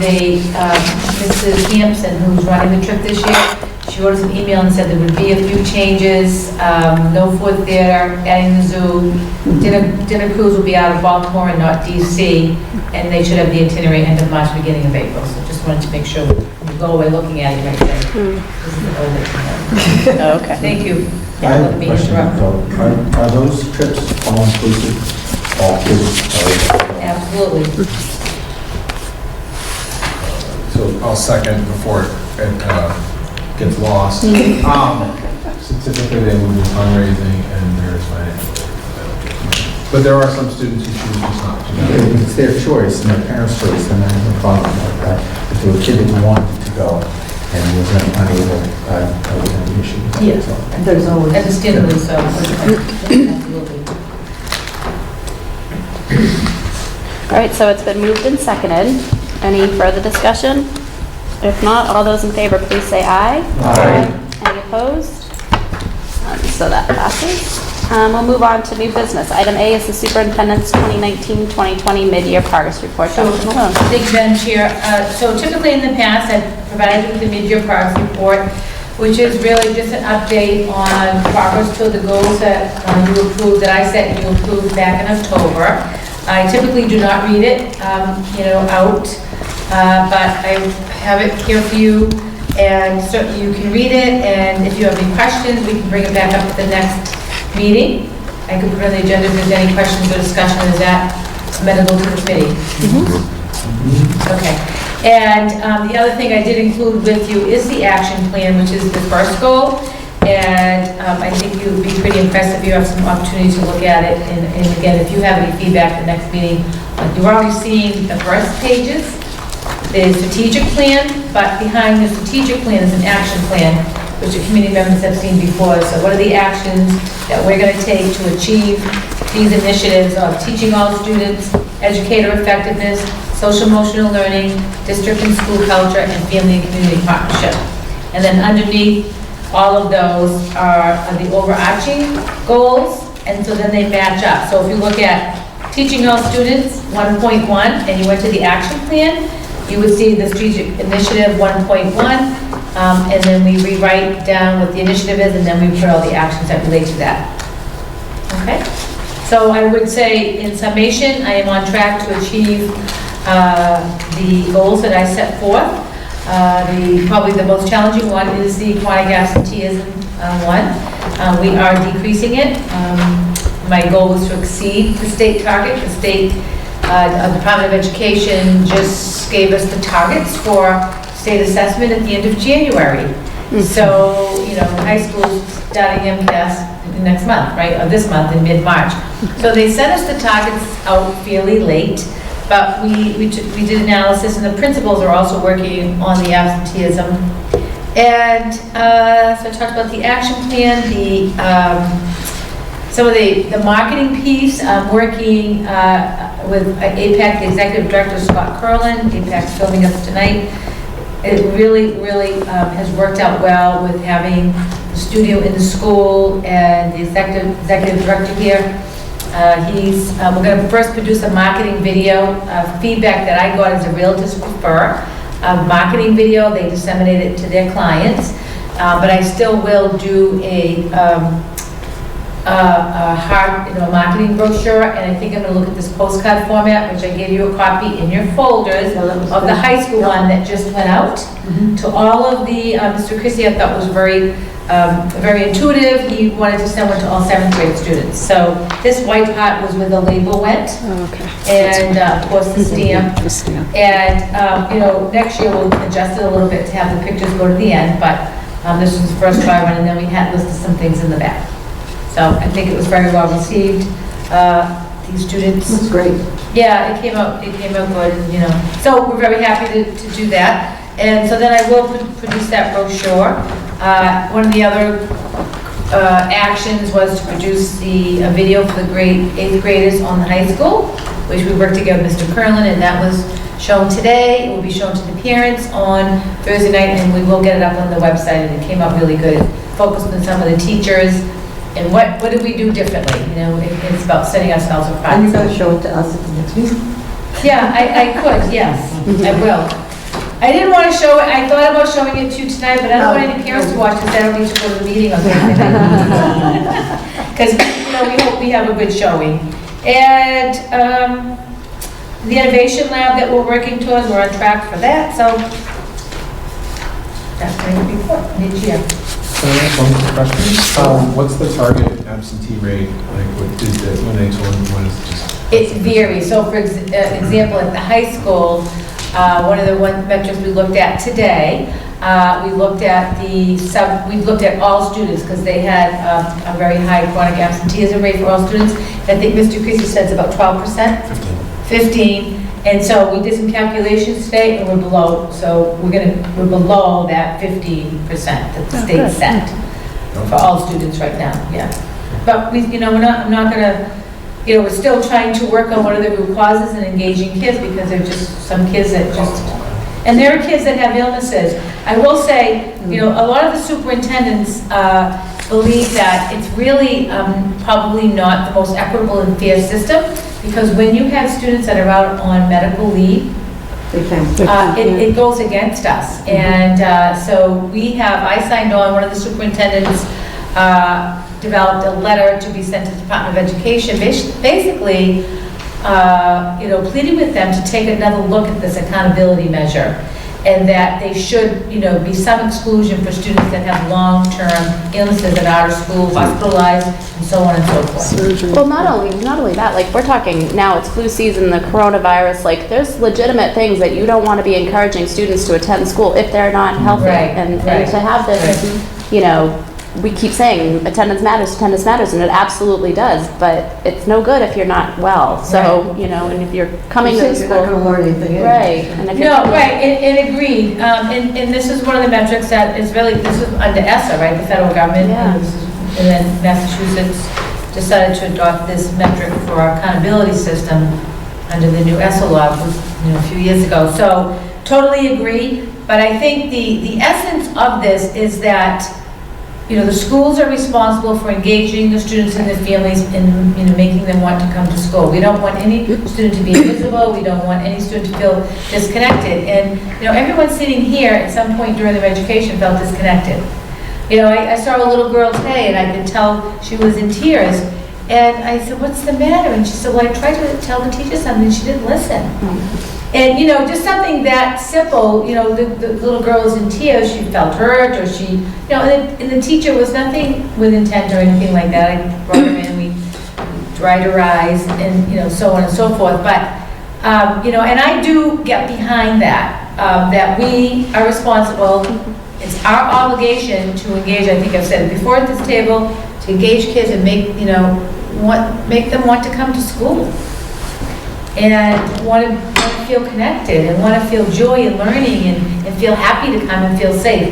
Mrs. Hampson, who's running the trip this year, she wrote us an email and said there would be a few changes, no food theater, adding the zoo, dinner cruise will be out of Baltimore and not DC, and they should have the itinerary end of March, beginning of April. So just wanted to make sure when you go away looking at it, right there. This is the old itinerary. Oh, okay. Thank you. I have a question, though. Are those trips all inclusive? All kids Absolutely. So I'll second before it gets lost. So typically they will do fundraising and there's financial aid. But there are some students who choose just not to. If it's their choice and their parents' choice, then I have no problem with that. If there was a kid that wanted to go and was unable, I would have an issue with that. Yes. So, There's always. Understandably so. Absolutely. All right, so it's been moved and seconded. Any further discussion? If not, all those in favor, please say aye. Aye. Any opposed? So that passes. We'll move on to new business. Item A is the superintendent's 2019-2020 mid-year progress report. Dr. Malone. Thank you, Madam Chair. So typically in the past, I've provided you with the mid-year progress report, which is really just an update on progress toward the goals that you approved, that I set and you approved back in October. I typically do not read it, out, but I have it here for you, and so you can read it, and if you have any questions, we can bring it back up at the next meeting. I could put on the agenda if there's any questions or discussion. Is that amenable to the committee? Okay. And the other thing I did include with you is the action plan, which is the first goal. And I think you would be pretty impressed if you have some opportunity to look at it. And again, if you have any feedback at the next meeting, you're already seeing the first pages. There's strategic plan, but behind the strategic plan is an action plan, which the community members have seen before. So what are the actions that we're going to take to achieve these initiatives of teaching all students, educator effectiveness, social emotional learning, district and school culture, and family and community partnership? And then underneath all of those are the overarching goals, and so then they match up. So if you look at teaching all students, 1.1, and you went to the action plan, you would see the strategic initiative 1.1, and then we rewrite down what the initiative is, and then we put all the actions that relate to that. Okay? So I would say, in summation, I am on track to achieve the goals that I set forth. Probably the most challenging one is the chronic absenteeism one. We are decreasing it. My goal was to exceed the state target. The state Department of Education just gave us the targets for state assessment at the end of January. So, high school's starting MCAS next month, right, or this month in mid-March. So they sent us the targets out fairly late, but we did analysis, and the principals are also working on the absenteeism. And so I talked about the action plan, some of the marketing piece. I'm working with APAC, the executive director, Scott Curlin. APAC's filming us tonight. It really has worked out well with having the studio in the school and the executive director here. We're going to first produce a marketing video. Feedback that I got is the realtors prefer a marketing video. They disseminate it to their clients. But I still will do a hard, marketing brochure, and I think I'm going to look at this postcard format, which I gave you a copy in your folders of the high school one that just went out to all of the, Mr. Chrissy, I thought was very intuitive. He wanted to send one to all 7th grade students. So this white part was where the label went. Oh, okay. And of course the stamp. The stamp. And, next year we'll adjust it a little bit to have the pictures go to the end, but this was the first try one, and then we had listed some things in the back. So I think it was very well received. These students. That's great. Yeah, it came out good, So we're very happy to do that. And so then I will produce that brochure. One of the other actions was to produce a video for the 8th graders on the high school, which we worked together with Mr. Curlin, and that was shown today. It will be shown to the parents on Thursday night, and we will get it up on the website, and it came out really good. It focused on some of the teachers, and what did we do differently? It's about setting ourselves apart. And you're going to show it to us at the next meeting? Yeah, I could, yes, I will. I didn't want to show it, I thought about showing it to you tonight, but I don't want any parents to watch, because I don't need to go to the meeting on Thursday night. Because, we hope we have a good showing. And the innovation lab that we're working towards, we're on track for that, so that's my report, mid-year. Can I ask one quick question? What's the target absentee rate? Like, what is it, when they told them, what is it just? It varies. So for example, at the high school, one of the metrics we looked at today, we looked at all students, because they had a very high chronic absenteeism rate for all students. I think Mr. Creasy said it's about 12%. 15. And so we did some calculations today, and we're below. So we're below that 15% that the state set for all students right now. Yeah. But I'm not gonna. We're still trying to work on what are the root causes and engaging kids, because there are just some kids that and there are kids that have illnesses. I will say, a lot of the superintendents believe that it's really probably not the most equitable and fair system, because when you have students that are out on medical leave, it goes against us. And so I signed on, one of the superintendents developed a letter to be sent to the Department of Education, basically, pleading with them to take another look at this accountability measure, and that they should, be some exclusion for students that have long-term illnesses that are out of school, hospitalized, and so on and so forth. Well, not only that, like, we're talking now, it's flu season, the coronavirus, like, there's legitimate things that you don't want to be encouraging students to attend school if they're not healthy. Right, and right. To have this, we keep saying attendance matters, and it absolutely does, but it's no good if you're not well. So, and if you're coming to school. You're not going to learn anything. Right. And if you're and agreed. And this is one of the metrics that is really, this is under ESSA, right, the federal government. Yeah. And then Massachusetts decided to adopt this metric for our accountability system under the new ESSA law, a few years ago. So totally agree, but I think the essence of this is that, the schools are responsible for engaging the students and their families and, making them want to come to school. We don't want any student to be invisible. We don't want any student to feel disconnected. And, everyone sitting here at some point during their education felt disconnected. I saw a little girl today, and I could tell she was in tears. And I said, "What's the matter?" And she said, "Well, I tried to tell the teacher something, and she didn't listen." And, just something that simple, the little girl was in tears, she felt hurt, or she, and the teacher was nothing with intent or anything like that. I brought her in, we dried her eyes, and, so on and so forth. But, and I do get behind that, that we are responsible. It's our obligation to engage, I think I've said it before at this table, to engage kids and make them want to come to school. And want to feel connected and want to feel joy in learning and feel happy to come and feel safe.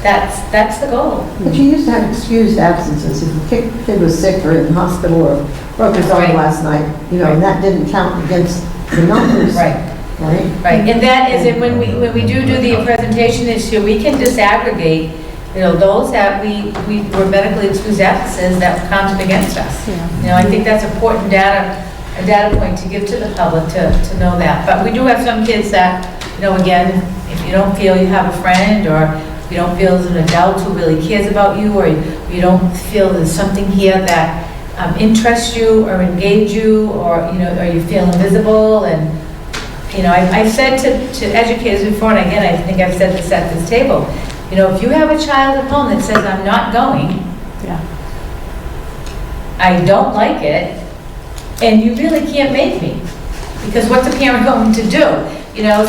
That's the goal. But you used to have excused absences. If a kid was sick or in the hospital or broke his arm last night, and that didn't count against the numbers. Right. Right. And that is, and when we do the presentation this year, we can disaggregate, those that we were medically excused absences that counted against us. I think that's important a data point to give to the public to know that. But we do have some kids that, again, if you don't feel you have a friend, or you don't feel as an adult who really cares about you, or you don't feel there's something here that interests you or engage you, or you feel invisible. And I've said to educators before, and again, I think I've said this at this table, if you have a child at home that says, "I'm not going," I don't like it, and you really can't make me, because what's a parent going to do?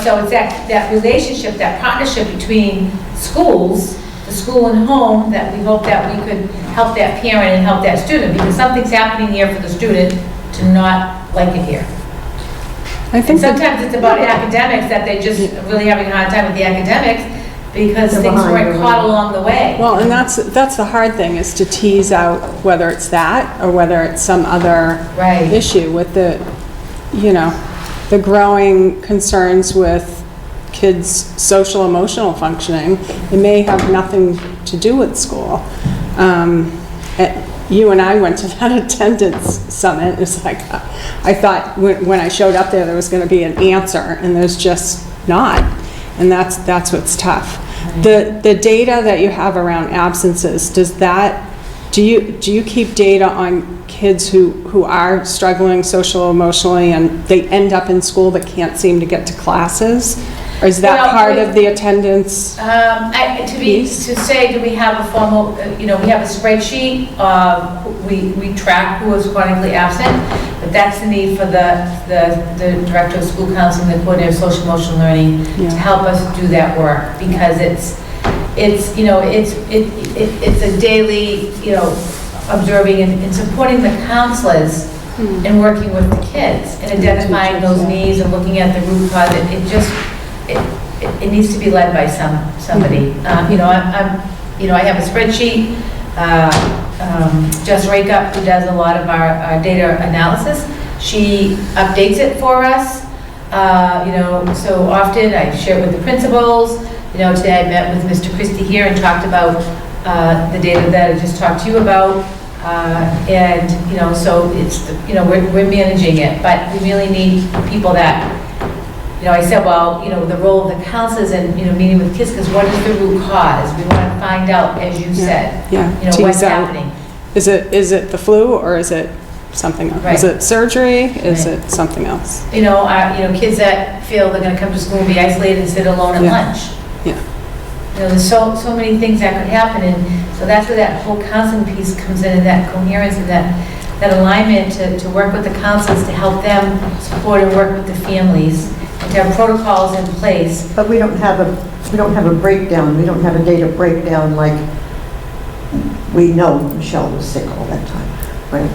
So it's that relationship, that partnership between schools, the school and home, that we hope that we could help that parent and help that student, because something's happening here for the student to not like it here. I think Sometimes it's about academics, that they're just really having a hard time with the academics because things weren't caught along the way. Well, and that's the hard thing, is to tease out whether it's that or whether it's some other issue with the growing concerns with kids' social emotional functioning. It may have nothing to do with school. You and I went to that attendance summit. It's like, I thought when I showed up there was going to be an answer, and there's just not. And that's what's tough. The data that you have around absences, do you keep data on kids who are struggling social emotionally and they end up in school but can't seem to get to classes? Or is that part of the attendance piece? To say, do we have a formal, we have a spreadsheet, we track who is chronically absent, but that's the need for the director of school counseling, the coordinator of social emotional learning, to help us do that work, because it's a daily, observing and supporting the counselors and working with the kids and identifying those needs and looking at the root cause. It needs to be led by somebody. I have a spreadsheet. Jess Rakeup, who does a lot of our data analysis, she updates it for us. So often I share it with the principals. Today I met with Mr. Christie here and talked about the data that I just talked to you about. So it's, we're managing it, but we really need people that, I said, well, the role of the counselors and, meeting with kids, because what is the root cause? We want to find out, as you said, what's happening. Is it the flu, or is it something else? Is it surgery? Is it something else? Kids that feel they're going to come to school and be isolated and sit alone at lunch. There's so many things that could happen, and so that's where that whole counseling piece comes in, and that coherence and that alignment to work with the counselors to help them support and work with the families, and to have protocols in place. But we don't have a breakdown. We don't have a data breakdown like we know Michelle was sick all that time, right?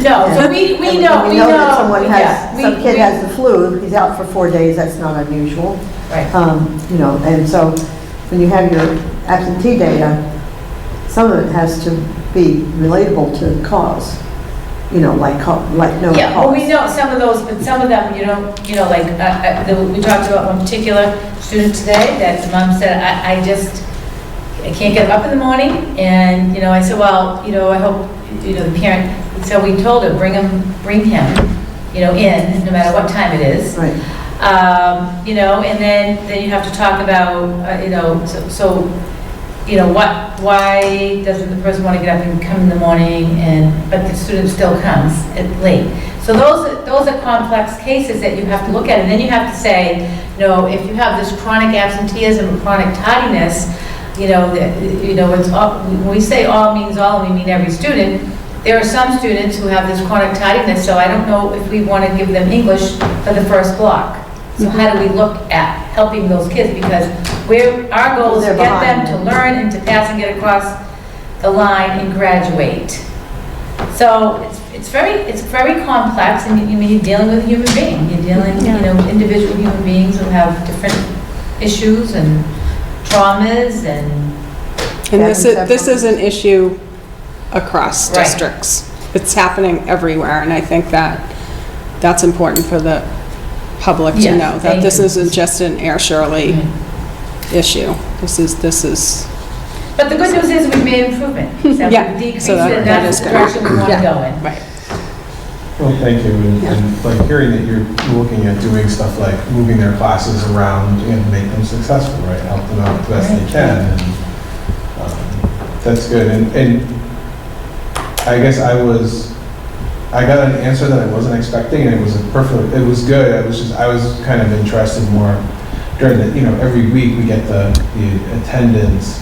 No, so we know. We know that some kid has the flu. He's out for 4 days. That's not unusual. Right. And so when you have your absentee data, some of it has to be relatable to the cause. like no Yeah, well, we cost. know some of those, but some of them, you don't, like, we talked about one particular student today that the mom said, I can't get up in the morning, and, I said, well, I hope, the parent, so we told her, bring him, in, no matter what time it is. Right. And then you have to talk about, why doesn't the person want to get up and come in the morning, but the student still comes at late? So those are complex cases that you have to look at, and then you have to say, if you have this chronic absenteeism or chronic tardiness, it's all, when we say all means all, we mean every student. There are some students who have this chronic tardiness, so I don't know if we want to give them English for the first block. So how do we look at helping those kids? Because our goal is to get them to learn and to pass and get across the line and graduate. So it's very complex, and you're dealing with a human being. You're dealing, individual human beings who have different issues and traumas and this is an issue across Right. districts. It's happening everywhere, and I think that's important for the public to Yes, know, that thank this you. isn't just an Air Shirley issue. This is, But the good news is we've made improvement. So Yeah, we've decreased so it, and that that's is the good. direction we want to Yeah. go in. right. Well, thank you, and like hearing that you're looking at doing stuff like moving their classes around and make them successful, right? Help them out the best they can, and that's good. And I guess I got an answer that I wasn't expecting, and it was it was good. I was kind of interested more during the, every week we get the attendance,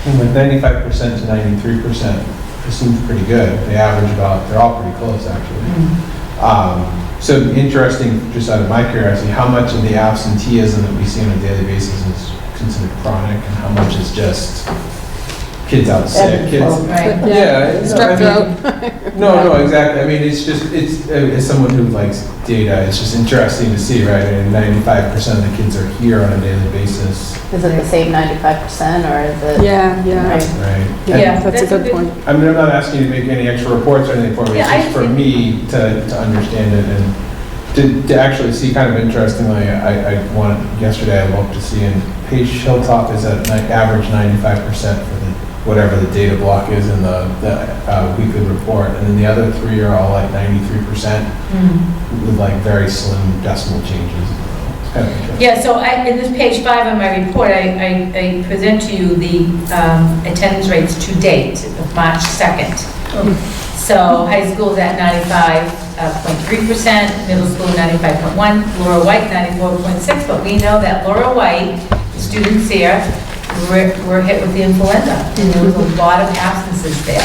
and like 95% to 93%. It seems pretty good. They average they're all pretty close actually. So it'd be interesting, just out of my curiosity, how much of the absenteeism that we see on a daily basis is considered chronic, and how much is just kids out sick, kids. Right. Yeah. Strep throat. No, exactly. I mean, as someone who likes data, it's just interesting to see, right? And 95% of the kids are here on a daily basis. Is it the same 95%, or is it? Yeah. Right. Right. Yeah, That's a good point. I mean, I'm not asking you to make any extra reports or anything for me, Yeah, it's just for me to understand it and to actually see. Kind of interestingly, yesterday I looked to see, and Page Hilltop is at average 95% for whatever the data block is in the weekly report, and then the other three are all like 93% with like very slim decimal changes. It's kind of interesting. Yeah, so in this page 5 of my report, I present to you the attendance rates to date of March 2nd. So high school's at 95.3%, middle school 95.1%, Laura White 94.6%, but we know that Laura White, the students here, were hit with the influenza, and there was a lot of absences there.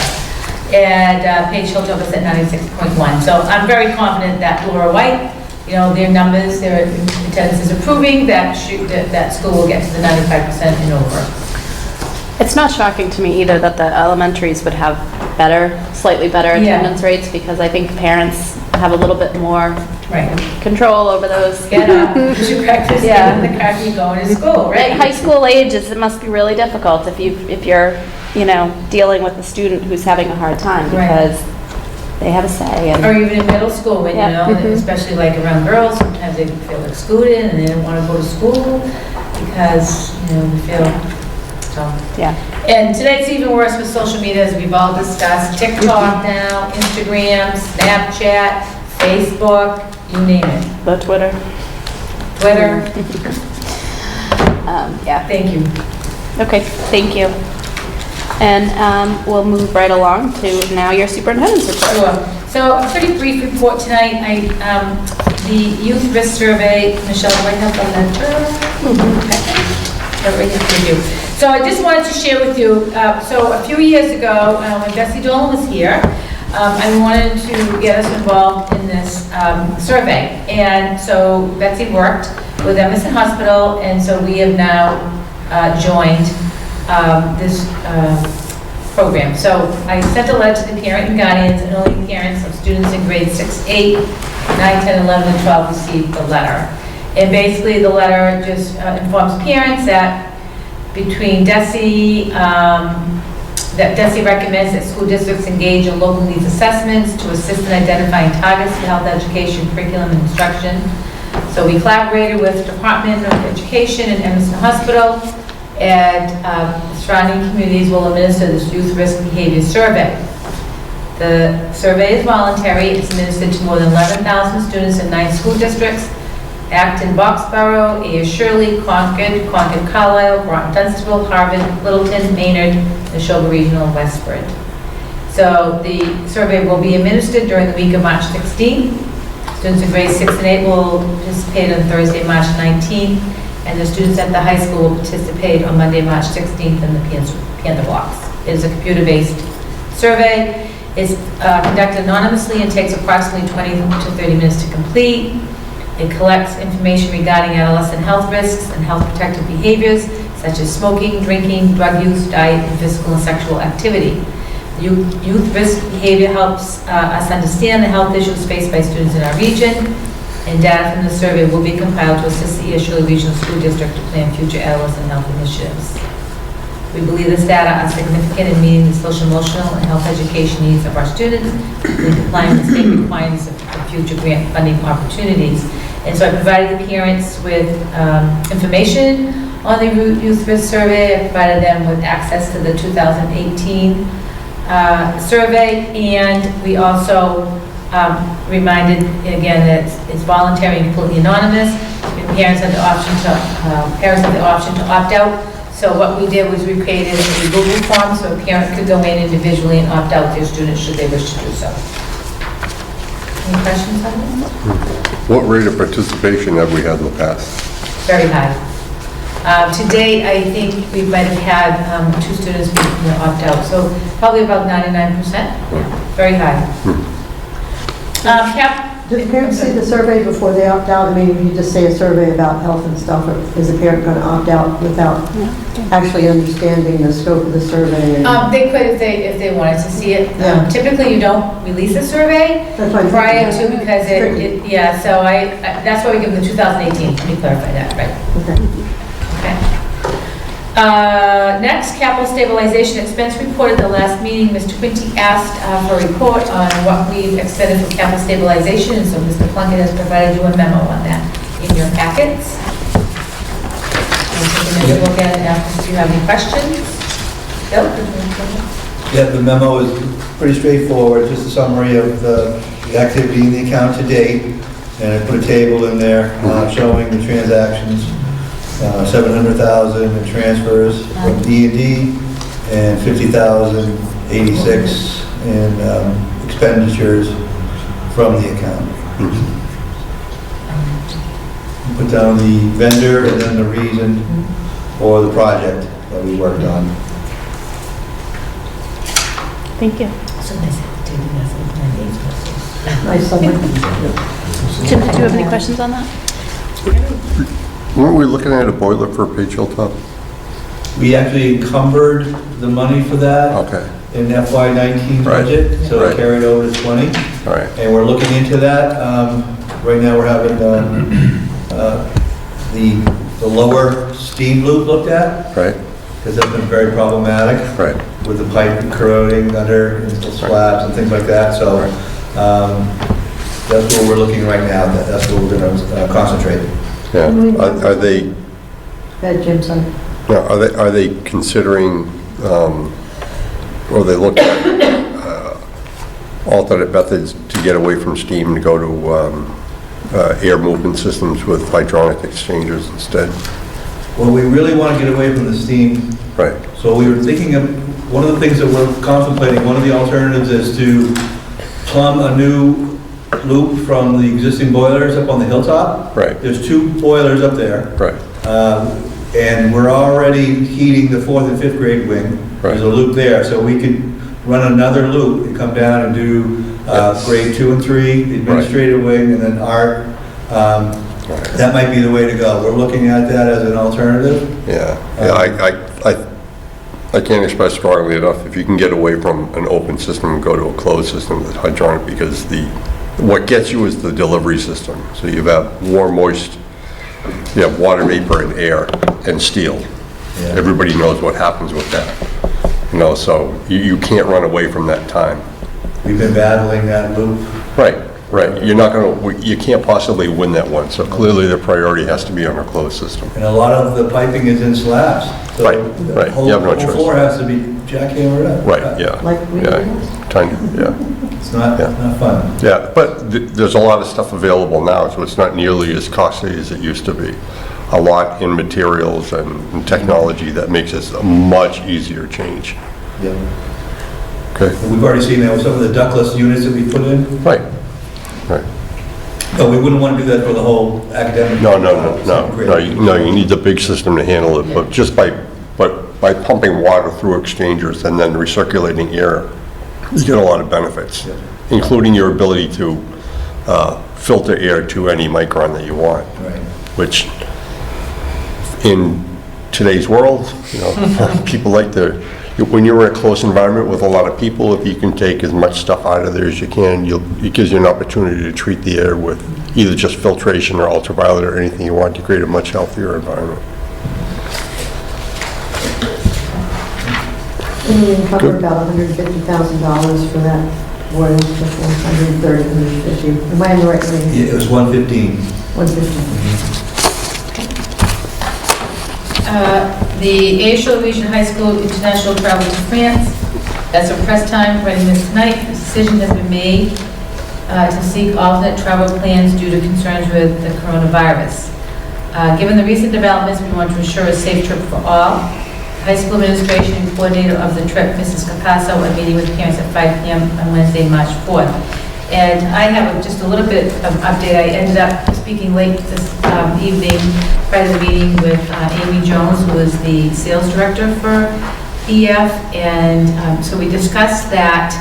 And Page Hilltop is at 96.1%. So I'm very confident that Laura White, their numbers, their attendance is improving, that school will get to the 95% and over. It's not shocking to me either that the elementaries would have slightly better Yeah. attendance rates, because I think parents have a little bit more Right. control over those. Get up, do your breakfast, Yeah. get in the car, keep going to school, right? At high school ages, it must be really difficult if you're, dealing with a student who's having a hard time, Right. because they have a say. Or even in middle school, when, Yeah. especially like around girls, sometimes they feel excluded and they don't want to go to school because, they feel, so. Yeah. And today it's even worse with social media, as we've all discussed. TikTok now, Instagram, Snapchat, Facebook, you name it. The Twitter. Twitter. Yeah. Thank you. Okay, thank you. And we'll move right along to now your superintendent's report. Sure. So a pretty brief report tonight. The youth risk survey, Michelle, do I have on that? Right here for you. So I just wanted to share with you, so a few years ago, when Bessie Dolan was here, I wanted to get us involved in this survey. And so Betsy worked with Emerson Hospital, and so we have now joined this program. So I sent a letter to the parent and guardians, and only parents of students in grades 6, 8, 9, 10, 11, and 12 received the letter. And basically the letter just informs parents that between DESE, that DESI recommends that school districts engage in local needs assessments to assist in identifying targets for health education, curriculum, and instruction. So we collaborated with Department of Education and Emerson Hospital, and surrounding communities will administer this youth risk behavior survey. The survey is voluntary. It's administered to more than 11,000 students in 9 school districts: Acton, Boxborough, A.S. Shirley, Concord, Carlisle, Groton, Dunstable, Harvard, Littleton, Maynard, Neshoba Regional, and Westford. So the survey will be administered during the week of March 16th. Students in grades 6 and 8 will participate on Thursday, March 19th, and the students at the high school will participate on Monday, March 16th in the Panther blocks. It is a computer-based survey. It's conducted anonymously and takes approximately 20 to 30 minutes to complete. It collects information regarding adolescent health risks and health protective behaviors, such as smoking, drinking, drug use, diet, and physical and sexual activity. Youth risk behavior helps us understand the health issues faced by students in our region, and data from the survey will be compiled to assist the Shirley Regional School District to plan future adolescent health initiatives. We believe this data are significant in meeting the social, emotional, and health education needs of our students, and complying with state requirements of future grant funding opportunities. And so I provided the parents with information on the youth risk survey. I provided them with access to the 2018 survey, and we also reminded, again, that it's voluntary and completely anonymous, and parents have the option to opt out. So what we did was we created a Google form so a parent could go in individually and opt out their students should they wish to do so. Any questions on this? What rate of participation have we had in the past? Very high. To date, I think we might have had 2 students opt out, so probably about 99%. Very high. Do the parents see the survey before they opt out? I mean, if you just say a survey about health and stuff, is the parent going to opt out without actually understanding the scope of the survey? They could if they wanted to see it. Yeah. Typically, you don't release a survey That's why I'm prior thinking, to, because yeah, so that's why we give them the 2018. Let me clarify that, right? Okay. Okay. Next, capital stabilization expense report. At the last meeting, Mr. Quinty asked for a report on what we've expended for capital stabilization, and so Mr. Plunkett has provided you a memo on that in your packets. We'll take a minute to look at it now, if you have any questions. Bill? Yeah, the memo is pretty straightforward, just a summary of the activity in the account to date, and I put a table in there showing the transactions, 700,000 in transfers from D&D, and 50,086 in expenditures from the account. Put down the vendor and then the reason for the project that we worked on. Thank you. So nice to do that. Nice summary. Tim, did you have any questions on that? Weren't we looking at a boiler for Page Hilltop? We actually encumbered the money for that Okay. in FY19 Right. budget, so Right. it carried over to 20. All right. And we're looking into that. Right now, we're having the lower steam loop looked at, Right. because that's been very problematic Right. with the pipe corroding under into slabs and things like that. So that's where we're looking right now. That's where we're going to concentrate. Yeah. Are they? Jim, sorry. No, are they considering, or they look at alternate methods to get away from steam and go to air movement systems with hydronic exchangers instead? Well, we really want to get away from the steam. Right. So we were thinking of, one of the things that we're contemplating, one of the alternatives is to plumb a new loop from the existing boilers up on the hilltop. Right. There's 2 boilers up there. Right. And we're already heating the 4th and 5th grade wing. There's a loop there, so we could run another loop and come down and do grade 2 and 3, the administrative wing, and then art. That might be the way to go. We're looking at that as an alternative. Yeah. I can't express strongly enough, if you can get away from an open system and go to a closed system with hydronic, because what gets you is the delivery system. So you have warm, moist, you have water vapor and air and steel. Yeah. Everybody knows what happens with that. You know, so you can't run away from that time. We've been battling that loop. Right, right. You're not gonna, you can't possibly win that one, so clearly the priority has to be on a closed system. And a lot of the piping is in slabs. So Right, right. the whole You have no whole choice. floor has to be jackhammered up. Right, yeah. Like we Yeah, do. kind of, yeah. It's not fun. Yeah, but there's a lot of stuff available now, so it's not nearly as costly as it used to be. A lot in materials and technology that makes this a much easier change. Yeah. Okay? We've already seen that with some of the ductless units that we put in. Right, right. But we wouldn't want to do that for the whole academic. No, you need the big system to handle it, but just by pumping water through exchangers and then recirculating air, you get a lot of benefits, including your ability to filter air to any micron that you want. Right. Which, in today's world, you know, people like to, when you're in a close environment with a lot of people, if you can take as much stuff out of there as you can, it gives you an opportunity to treat the air with either just filtration or ultraviolet or anything you want to create a much healthier environment. And we covered about $150,000 for that, or just 130, 150. Am I in the right range? Yeah, it was 115. 150. The Asheville Region High School international travel to France. That's a press time writing this tonight. The decision has been made to seek alternate travel plans due to concerns with the coronavirus. Given the recent developments, we want to ensure a safe trip for all. High school administration and coordinator of the trip, Mrs. Capasso, are meeting with parents at 5 p.m. on Wednesday, March 4th. And I have just a little bit of update. I ended up speaking late this evening, prior to the meeting, with Amy Jones, who is the sales director for EF. And so we discussed that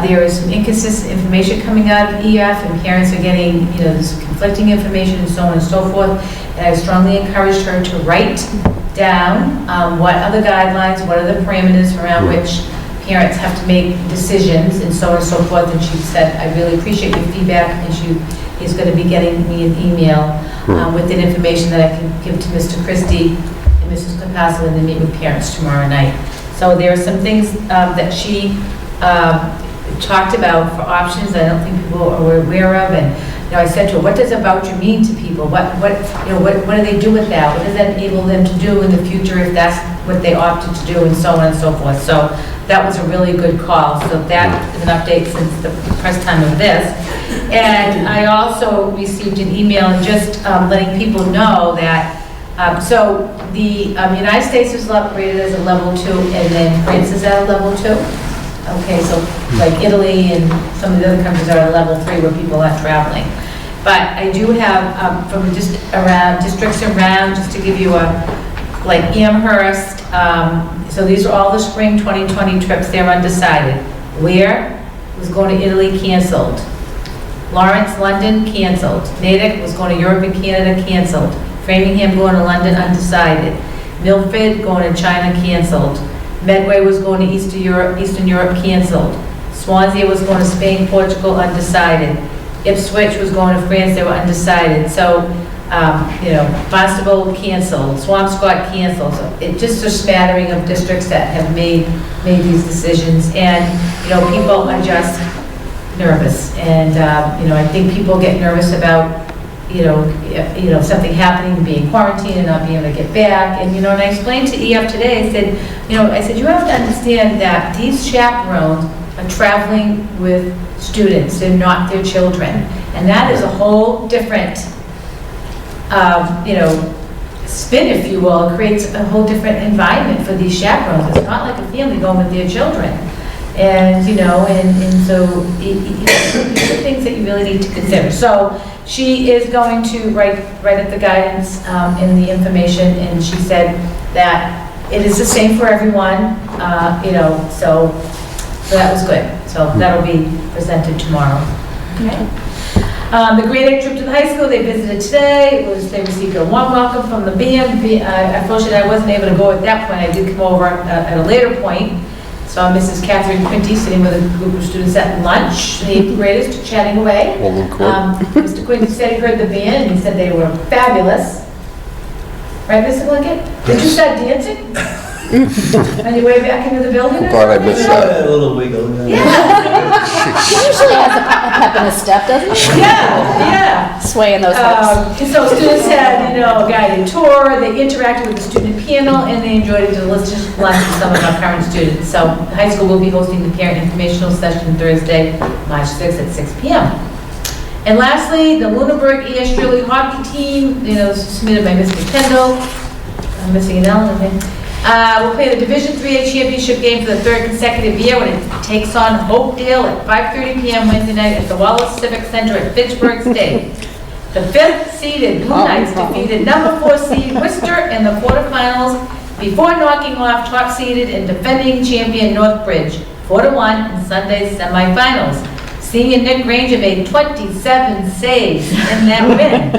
there is some inconsistent information coming out of EF, and parents are getting, you know, this conflicting information and so on and so forth. And I strongly encouraged her to write down what are the guidelines, what are the parameters around which parents have to make decisions and so on and so forth. And she said, I really appreciate your feedback, and she is going to be getting me an email with that information that I can give to Mr. Christie and Mrs. Capasso, and then meet with parents tomorrow night. So there are some things that she talked about for options that I don't think people are aware of. And you know, I said to her, what does a voucher mean to people? What do they do with that? What does that enable them to do in the future if that's what they opted to do, and so on and so forth. So that was a really good call. So that is an update since the press time of this. And I also received an email just letting people know that, so the United States was rated as a level 2, and then France is at a level 2. Okay, so like Italy and some of the other countries are at a level 3 where people aren't traveling. But I do have from just around districts around, just to give you a, like Amherst, so these are all the spring 2020 trips. They're undecided. Where was going to Italy, canceled. Lawrence, London, canceled. Natick was going to Europe and Canada, canceled. Framingham going to London, undecided. Milford going to China, canceled. Medway was going to Eastern Europe, canceled. Swansea was going to Spain, Portugal, undecided. Ipswich was going to France, they were undecided. So, you know, Barnstable canceled, Swampscott canceled. So it's just a smattering of districts that have made these decisions. And, you know, people are just nervous. And, you know, I think people get nervous about, you know, something happening, being quarantined and not being able to get back. And, you know, and I explained to EF today, I said, you have to understand that these chaperones are traveling with students, they're not their children. And that is a whole different, you know, spin, if you will. It creates a whole different environment for these chaperones. It's not like a family going with their children. And, you know, and so these are things that you really need to consider. So she is going to write up the guidance in the information, and she said that it is the same for everyone, you know, so that was good. So that'll be presented tomorrow. Okay. The grade 8 trip to the high school, they visited today. They received a warm welcome from the band. Unfortunately, I wasn't able to go at that point. I did come over at a later point. Saw Mrs. Catherine Quinty sitting with a group of students at lunch, the 8th graders, chatting away. Mr. Quinty said he heard the band, and he said they were fabulous. Right, Mr. Lickett? Did you start dancing? On your way back into the building? or Glad I something? missed that. A little wiggle. He usually has a pep in his step, doesn't he? Yeah. Swaying those hips. So students had, a guided tour, they interacted with the student panel, and they enjoyed a delicious lunch with some of our current students. So the high school will be hosting the parent informational session Thursday, March 6th at 6 p.m. And lastly, the Lunenburg A.S. Shirley hockey team, submitted by Mr. Kendall. I'm missing an L in there. We'll play the Division III championship game for the third consecutive year when it takes on Hopedale at 5:30 p.m. Wednesday night at the Wallace Civic Center at Fitchburg State. The 5th seeded Blue Knights defeated number 4 seed Worcester in the quarterfinals before knocking off top seeded and defending champion Northbridge 4-1 in Sunday's semifinals. Senior Nick Granger made 27 saves in that win,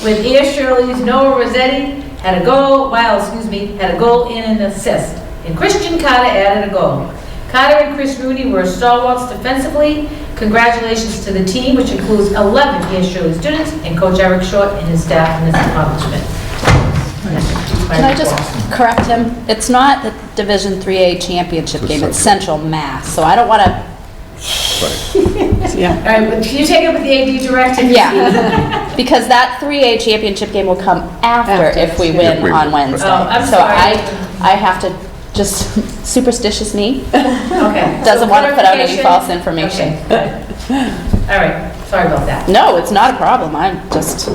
with A.S. Shirley's Noah Rossetti had a goal and an assist, and Christian Carter added a goal. Carter and Chris Rooney were stalwarts defensively. Congratulations to the team, which includes 11 A.S. Shirley students, and Coach Eric Short and his staff in this accomplishment. Can I just correct him? It's not the Division 3A championship game, it's Central Mass, so I don't want to... Yeah. All right, but can you take it with the AD director? Yeah, because that 3A championship game will come after if we win on Wednesday. Oh, I'm So sorry. I have to, just superstitious me, Okay. doesn't So want to put out any clarification? false information. Okay, good. All right, sorry about that. No, it's not a problem, I'm just,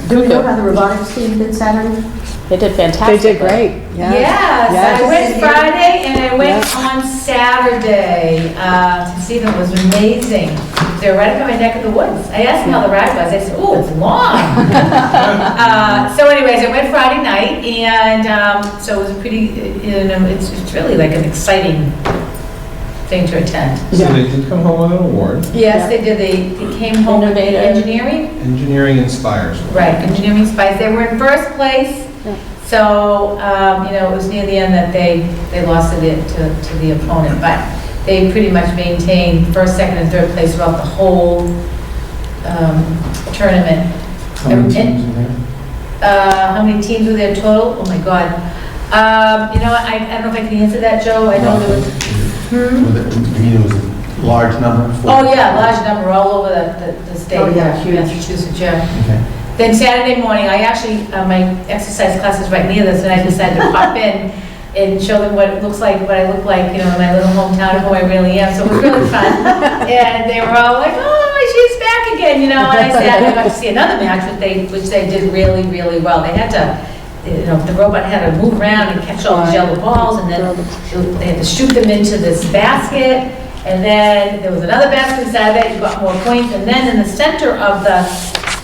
Do we know how the robotics team did Saturday? they did They fantastic. did great, yeah. Yes, Yes. I went Friday and I went Yes. on Saturday to see them. It was amazing. They were right up in my neck of the woods. I asked them how the ride was. They said, "Oh, it's long." So anyways, I went Friday night and so it was pretty, it's really like an exciting thing to attend. So they did come home with an award. Yes, they did. They came home with the Innovative. engineering. Engineering Inspires. Right, engineering spies. They were in first place. So, it was near the end that they lost it to the opponent, but they pretty much maintained first, second, and third place throughout the whole tournament. How many teams are there? How many teams were there total? Oh my God. I don't know if I can answer that, Joe. I know there was. It was a large number? Oh yeah, large number all over the state. Oh, yeah, huge. Massachusetts, yeah. Okay. Then Saturday morning, I actually, my exercise class is right near this, and I decided to pop in and show them what it looks like, what I look like, in my little hometown, who I really am. So it was really fun. And they were all like, "Oh, she's back again," And I said, I got to see another match, which they did really, really well. They had to, the robot had to move around and catch all these yellow balls, and then they had to shoot them into this basket. And then there was another basket inside that, you got more points. And then in the center of the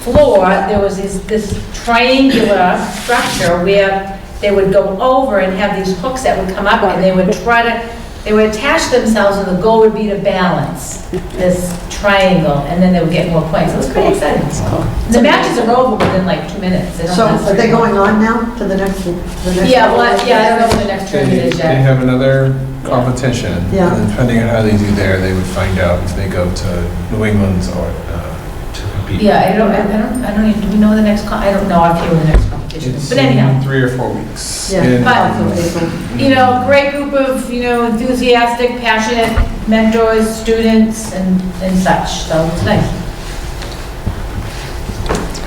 floor, there was this triangular structure where they would go over and have these hooks that would come up, and they would attach themselves, and the goal would be to balance this triangle, and then they would get more points. It was pretty exciting. The matches are over within like 2 minutes. They don't So last are they very long. going on now to the next? Yeah, well, I don't know what the next tournament is They yet. have another competition. Yeah. And depending on how they do there, they would find out if they go to New England's or to compete. Yeah, I don't even, do we know the next, I don't know if you were the next competition, It's but anyhow. in 3 or 4 weeks. Yeah. And, But, great group of, enthusiastic, passionate mentors, students, and such, so it's nice.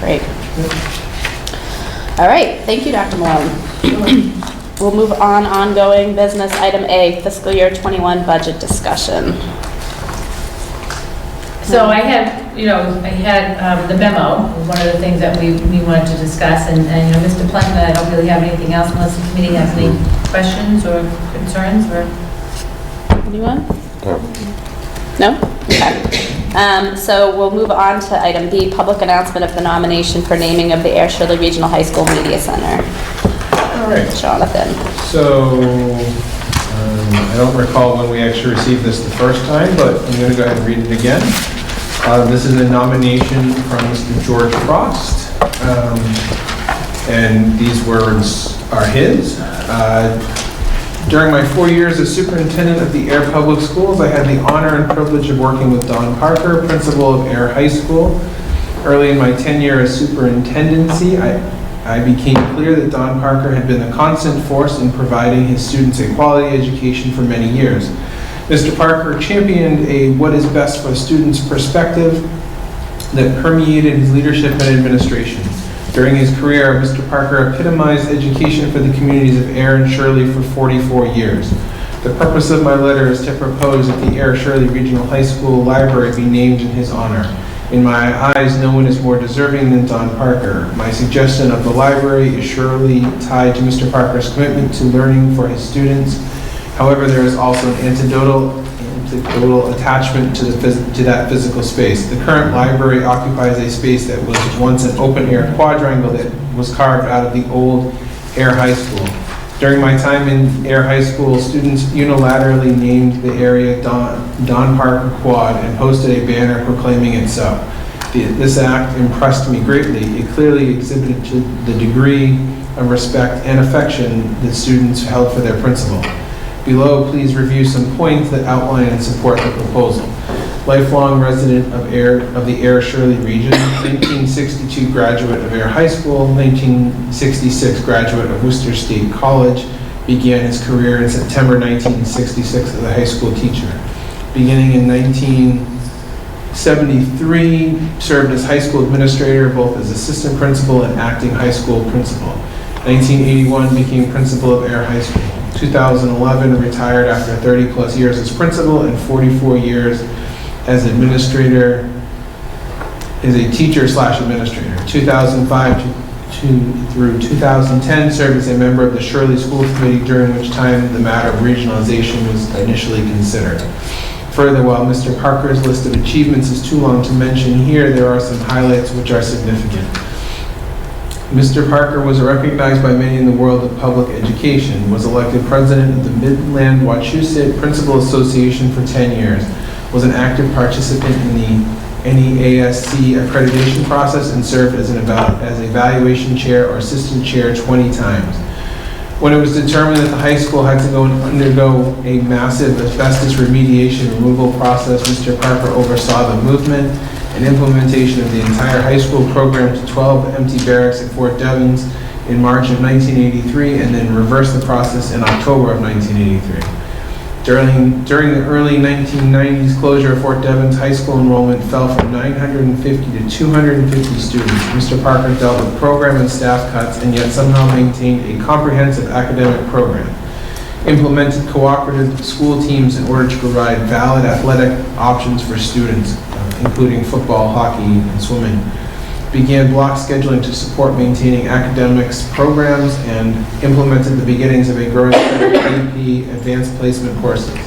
Great. All right, thank you, Dr. Malone. We'll move on, ongoing business, item A, fiscal year 21 budget discussion. So I had the memo, was one of the things that we wanted to discuss, and Mr. Plunkett, I don't really have anything else unless the committee has any questions or concerns, or... Anyone? No? Okay. So we'll move on to item B, public announcement of the nomination for naming of the Air Shirley Regional High School Media Center. all right. Jonathan. So, I don't recall when we actually received this the first time, but I'm going to go ahead and read it again. This is a nomination from Mr. George Frost, and these words are his. During my 4 years as superintendent of the Air Public Schools, I had the honor and privilege of working with Don Parker, principal of Air High School. Early in my tenure as superintendency, I became clear that Don Parker had been a constant force in providing his students a quality education for many years. Mr. Parker championed a what is best for the students' perspective that permeated his leadership and administration. During his career, Mr. Parker epitomized education for the communities of Air and Shirley for 44 years. The purpose of my letter is to propose that the Air Shirley Regional High School Library be named in his honor. In my eyes, no one is more deserving than Don Parker. My suggestion of the library is surely tied to Mr. Parker's commitment to learning for his students. However, there is also an anecdotal attachment to that physical space. The current library occupies a space that was once an open-air quadrangle that was carved out of the old Air High School. During my time in Air High School, students unilaterally named the area Don Parker Quad and posted a banner proclaiming it so. This act impressed me greatly. It clearly exhibited the degree of respect and affection that students held for their principal. Below, please review some points that outline and support the proposal. Lifelong resident of the Air Shirley region, 1962 graduate of Air High School, 1966 graduate of Worcester State College, began his career in September 1966 as a high school teacher. Beginning in 1973, served as high school administrator, both as assistant principal and acting high school principal. 1981, became principal of Air High School. 2011, retired after 30 plus years as principal and 44 years as administrator, is a teacher/administrator. 2005 through 2010, served as a member of the Shirley School Committee, during which time the matter of regionalization was initially considered. Further, while Mr. Parker's list of achievements is too long to mention here, there are some highlights which are significant. Mr. Parker was recognized by many in the world of public education, was elected president of the Midland Wachusett Principal Association for 10 years, was an active participant in the NEASC accreditation process, and served as evaluation chair or assistant chair 20 times. When it was determined that the high school had to undergo a massive asbestos remediation removal process, Mr. Parker oversaw the movement and implementation of the entire high school program to 12 empty barracks at Fort Devens in March of 1983, and then reversed the process in October of 1983. During the early 1990s, closure of Fort Devens High School enrollment fell from 950 to 250 students. Mr. Parker dealt with program and staff cuts, and yet somehow maintained a comprehensive academic program. Implemented cooperative school teams in order to provide valid athletic options for students, including football, hockey, and swimming. Began block scheduling to support maintaining academics programs, and implemented the beginnings of a growing set of AP advanced placement courses.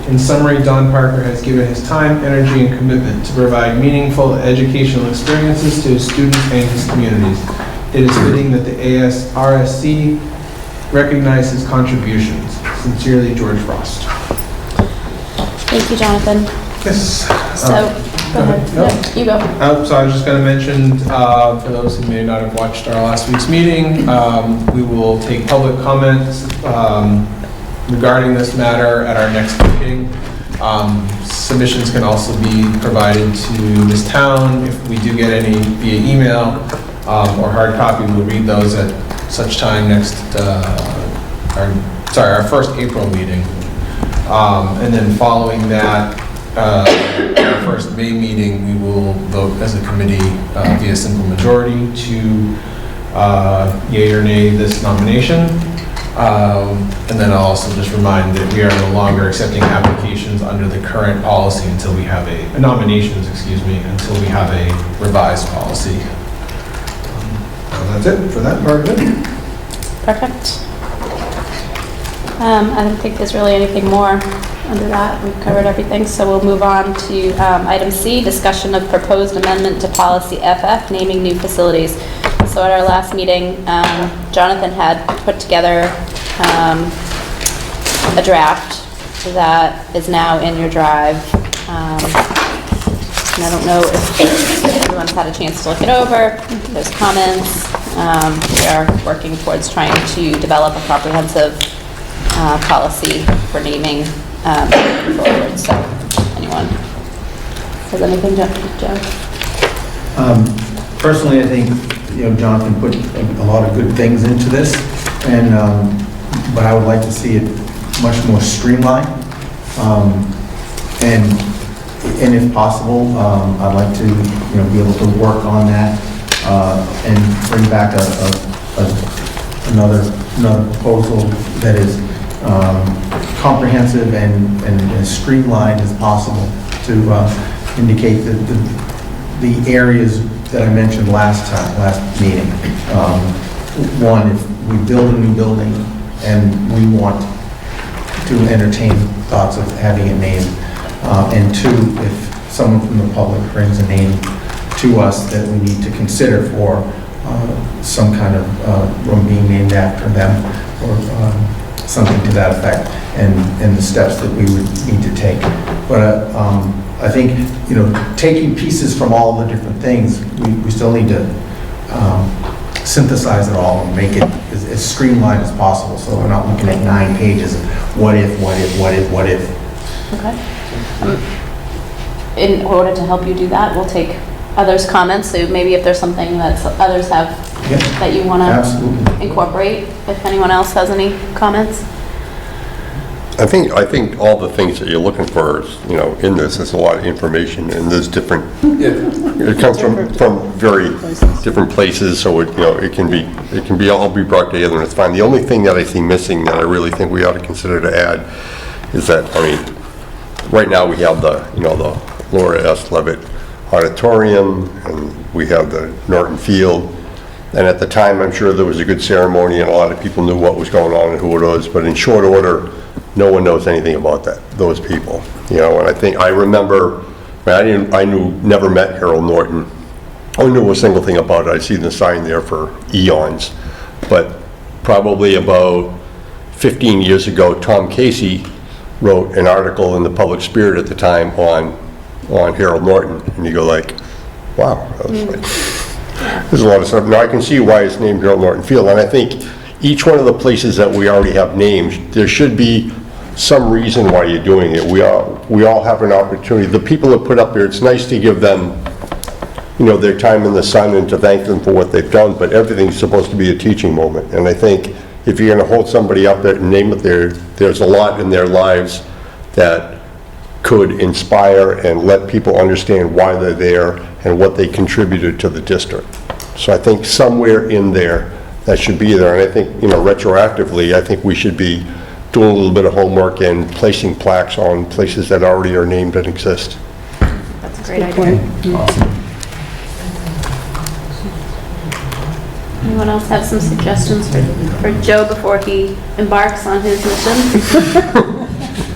In summary, Don Parker has given his time, energy, and commitment to provide meaningful educational experiences to his students and his communities. It is fitting that the ASRSD recognize his contributions. Sincerely, George Frost. Thank you, Jonathan. Yes. So, go ahead. No. No, you go. So I was just going to mention, for those who may not have watched our last week's meeting, we will take public comments regarding this matter at our next meeting. Submissions can also be provided to this town. If we do get any via email or hard copy, we'll read those at such time our first April meeting. And then following that, our first May meeting, we will vote as a committee via simple majority to yea or nay this nomination. And then I'll also just remind that we are no longer accepting applications under the current policy until we have nominations, until we have a revised policy. That's it for that part of it. Perfect. I don't think there's really anything more under that. We've covered everything, so we'll move on to item C, discussion of proposed amendment to policy FF, naming new facilities. So at our last meeting, Jonathan had put together a draft that is now in your drive. And I don't know if everyone's had a chance to look it over. There's comments. We are working towards trying to develop a comprehensive policy for naming moving forward. So, anyone has anything, Joe? Personally, I think Jonathan put a lot of good things into this, and, but I would like to see it much more streamlined. And if possible, I'd like to, be able to work on that, and bring back another proposal that is comprehensive and as streamlined as possible to indicate the areas that I mentioned last meeting. One, if we build a new building and we want to entertain thoughts of having it named, and two, if someone from the public brings a name to us that we need to consider for some kind of room being named after them, or something to that effect, and the steps that we would need to take. But I think, taking pieces from all the different things, we still need to synthesize it all and make it as streamlined as possible, so we're not looking at 9 pages of what if. Okay. In order to help you do that, we'll take others' comments, so maybe if there's something that others have that you want to incorporate, if anyone else has any comments. I think all the things that you're looking for, in this, is a lot of information, and there's different, it comes from very different places, so it can be all be brought together, and it's fine. The only thing that I see missing that I really think we ought to consider to add is that, right now we have the Laura S. Levitt Auditorium, and we have the Norton Field, and at the time, I'm sure there was a good ceremony, and a lot of people knew what was going on and who it was, but in short order, no one knows anything about those people, and I remember, never met Harold Norton. I knew a single thing about it. I'd seen the sign there for eons, but probably about 15 years ago, Tom Casey wrote an article in the Public Spirit at the time on Harold Norton, and you go like, wow, there's a lot of stuff. Now I can see why it's named Harold Norton Field, and I think each one of the places that we already have named, there should be some reason why you're doing it. We all have an opportunity. The people that put up there, it's nice to give them, their time in the sun and to thank them for what they've done, but everything's supposed to be a teaching moment. And I think if you're going to hold somebody up there and name it there, there's a lot in their lives that could inspire and let people understand why they're there and what they contributed to the district. So I think somewhere in there that should be there. And I think, retroactively, I think we should be doing a little bit of homework and placing plaques on places that already are named and exist. That's a great idea. Awesome. Anyone else have some suggestions for Joe before he embarks on his mission?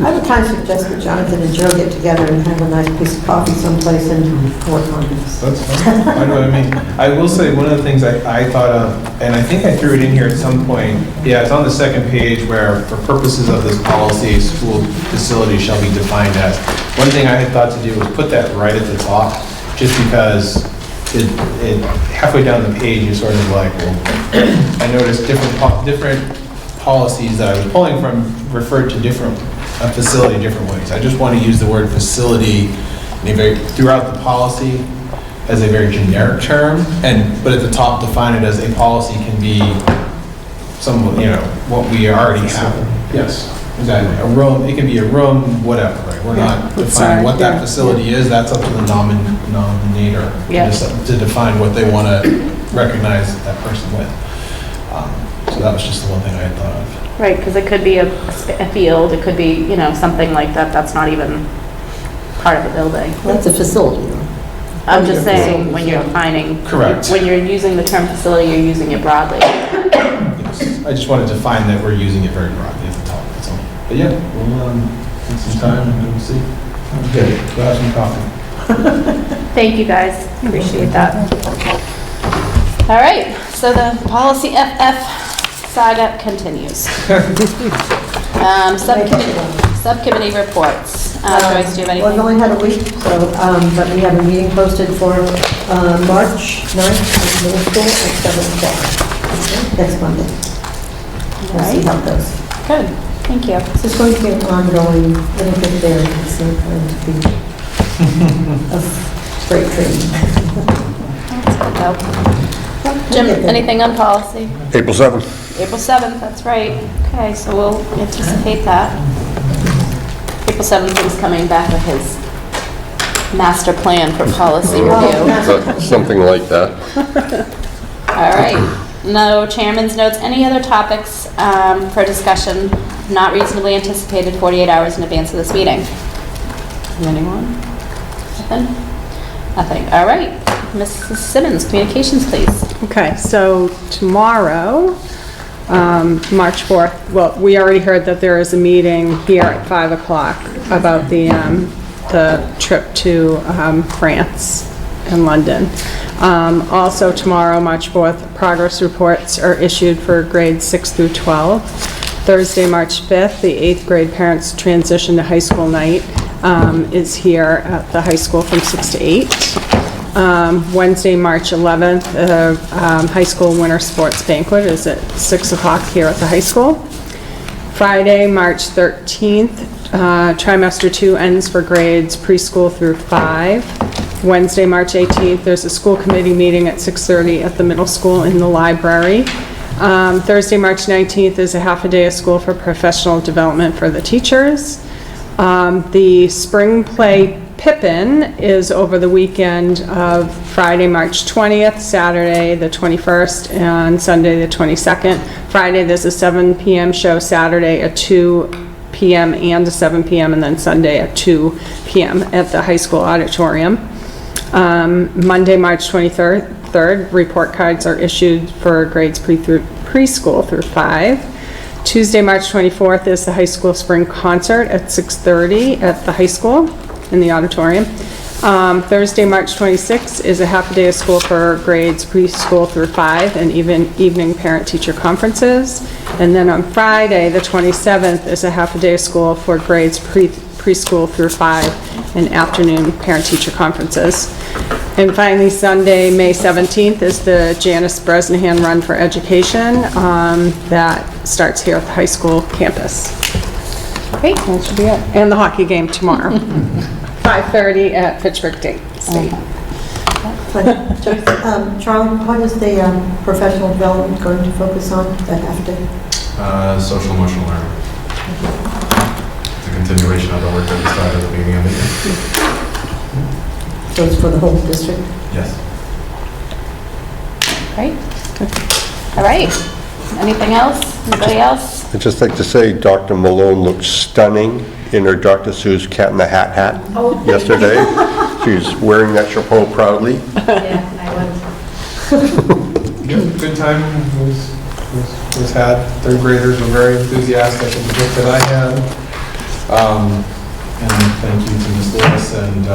I would kind of suggest that Jonathan and Joe get together and have a nice piece of coffee someplace and work on this. That's fine. I know what I mean. I will say one of the things I thought of, and I think I threw it in here at some point, it's on the second page where, for purposes of this policy, school facility shall be defined as. One thing I had thought to do was put that right at the top, just because it halfway down the page, you're sort of like, well, I noticed different policies that I was pulling from referred to a facility different ways. I just want to use the word facility throughout the policy as a very generic term, but at the top define it as a policy can be some, what we already have. Yes, exactly. A room, it can be a room, whatever, right? We're not defining what that facility is. That's up to the nominator to define what they want to recognize that person with. So that was just the one thing I had thought of. Right, because it could be a field, it could be, something like that, that's not even part of the building. Well, that's a facility. I'm just saying, when you're defining. Correct. When you're using the term facility, you're using it broadly. Yes. I just wanted to find that we're using it very broadly at the top, that's all. But yeah, we'll take some time and we'll see. Good. We'll have some coffee. Thank you, guys, appreciate that. All right, so the policy FF saga continues. Subcommittee reports. Joyce, do you have Well, we've anything? only had a week, so, but we have a meeting posted for March 9th at middle school at 7 o'clock. Next Monday. We'll see how it goes. Good, thank you. This is going to be an ongoing little bit there. It's not going to be a freight train. That's good, though. Jim, anything on policy? April 7th. April 7th, that's right. Okay, so we'll anticipate that. April 7th is coming back with his master plan for policy review. Something like that. All right. No chairman's notes. Any other topics for discussion not reasonably anticipated 48 hours in advance of this meeting? Anyone? Nothing? Nothing. All right. Mrs. Simmons, communications, please. Okay, so tomorrow, March 4th, well, we already heard that there is a meeting here at 5 o'clock about the trip to France and London. Also tomorrow, March 4th, progress reports are issued for grades 6 through 12. Thursday, March 5th, the 8th grade parents transition to high school night is here at the high school from 6 to 8. Wednesday, March 11th, high school winter sports banquet is at 6 o'clock here at the high school. Friday, March 13th, trimester 2 ends for grades preschool through 5. Wednesday, March 18th, there's a school committee meeting at 6:30 at the middle school in the library. Thursday, March 19th is a half a day of school for professional development for the teachers. The spring play Pippin is over the weekend of Friday, March 20th, Saturday, the 21st, and Sunday, the 22nd. Friday, there's a 7 p.m. show, Saturday, a 2 p.m. and a 7 p.m., and then Sunday at 2 p.m. at the high school auditorium. Monday, March 23rd, report cards are issued for grades preschool through 5. Tuesday, March 24th is the high school spring concert at 6:30 at the high school in the auditorium. Thursday, March 26th is a half a day of school for grades preschool through 5 and even evening parent-teacher conferences. And then on Friday, the 27th, is a half a day of school for grades preschool through 5 and afternoon parent-teacher conferences. And finally, Sunday, May 17th, is the Janice Bresnahan Run for Education that starts here at the high school campus. Great. That should be it. And the hockey game tomorrow, 5:30 at Fitchburg State. Charlie, what is the professional development going to focus on that half day? Social emotional learning. It's a continuation of the work that we started at the beginning of the year. So it's for the whole district? Yes. Great. All right. Anything else? Anybody else? I'd just like to say Dr. Malone looked stunning in her Dr. Seuss Cat in the Hat yesterday. She's wearing that chapeau proudly. Yeah, I was. Good time was had. Third graders were very enthusiastic of the book that I had. And thank you to Ms. Lewis and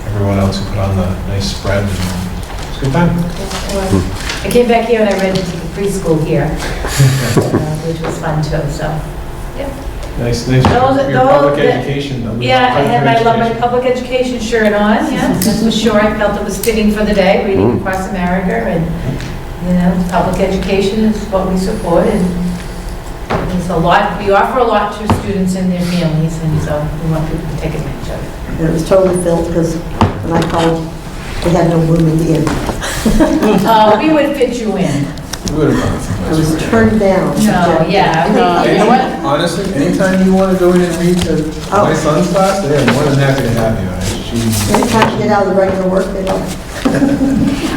everyone else who put on the nice spread. It's a good time. I came back here and I read it to the preschool here, which was fun too, so, yeah. Nice, your public education. Yeah, I had my public education shirt on, yes, that's for sure. I felt it was fitting for the day, reading across America, and, public education is what we support, and there's a lot, we offer a lot to students and their families, and so we want people to take advantage of it. And it was totally filled because when I called, they had no room in the inn. We would fit you in. We would have done it. I was turned down. No, yeah. You know what? Honestly, anytime you want to go in and read to my son's class, they are more than happy to have you. Anytime you get out of the regular work, they don't.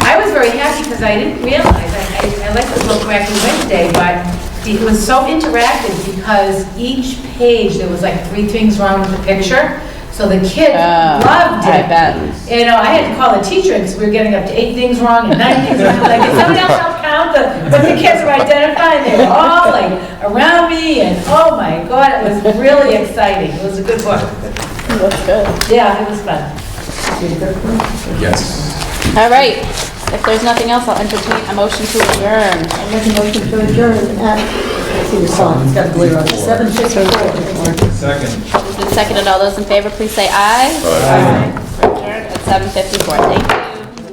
I was very happy because I didn't realize, I like the book Wacky Wednesday, but it was so interactive because each page, there was like 3 things wrong with the picture. So the kids loved it. I bet. I had to call the teacher because we were getting up to 8 things wrong and 9 things wrong. Like, did somebody else help count what the kids were identifying? They were all like around me, and oh my God, it was really exciting. It was a good book. That's good. Yeah, it was fun. Yes. All right. If there's nothing else, I'll entertain a motion to adjourn. I make a motion to adjourn at, I see the song, it's got glare on it, 7:54. Second. Moved and seconded. All those in favor, please say aye. Aye. Adjourned at 7:54. Thank you.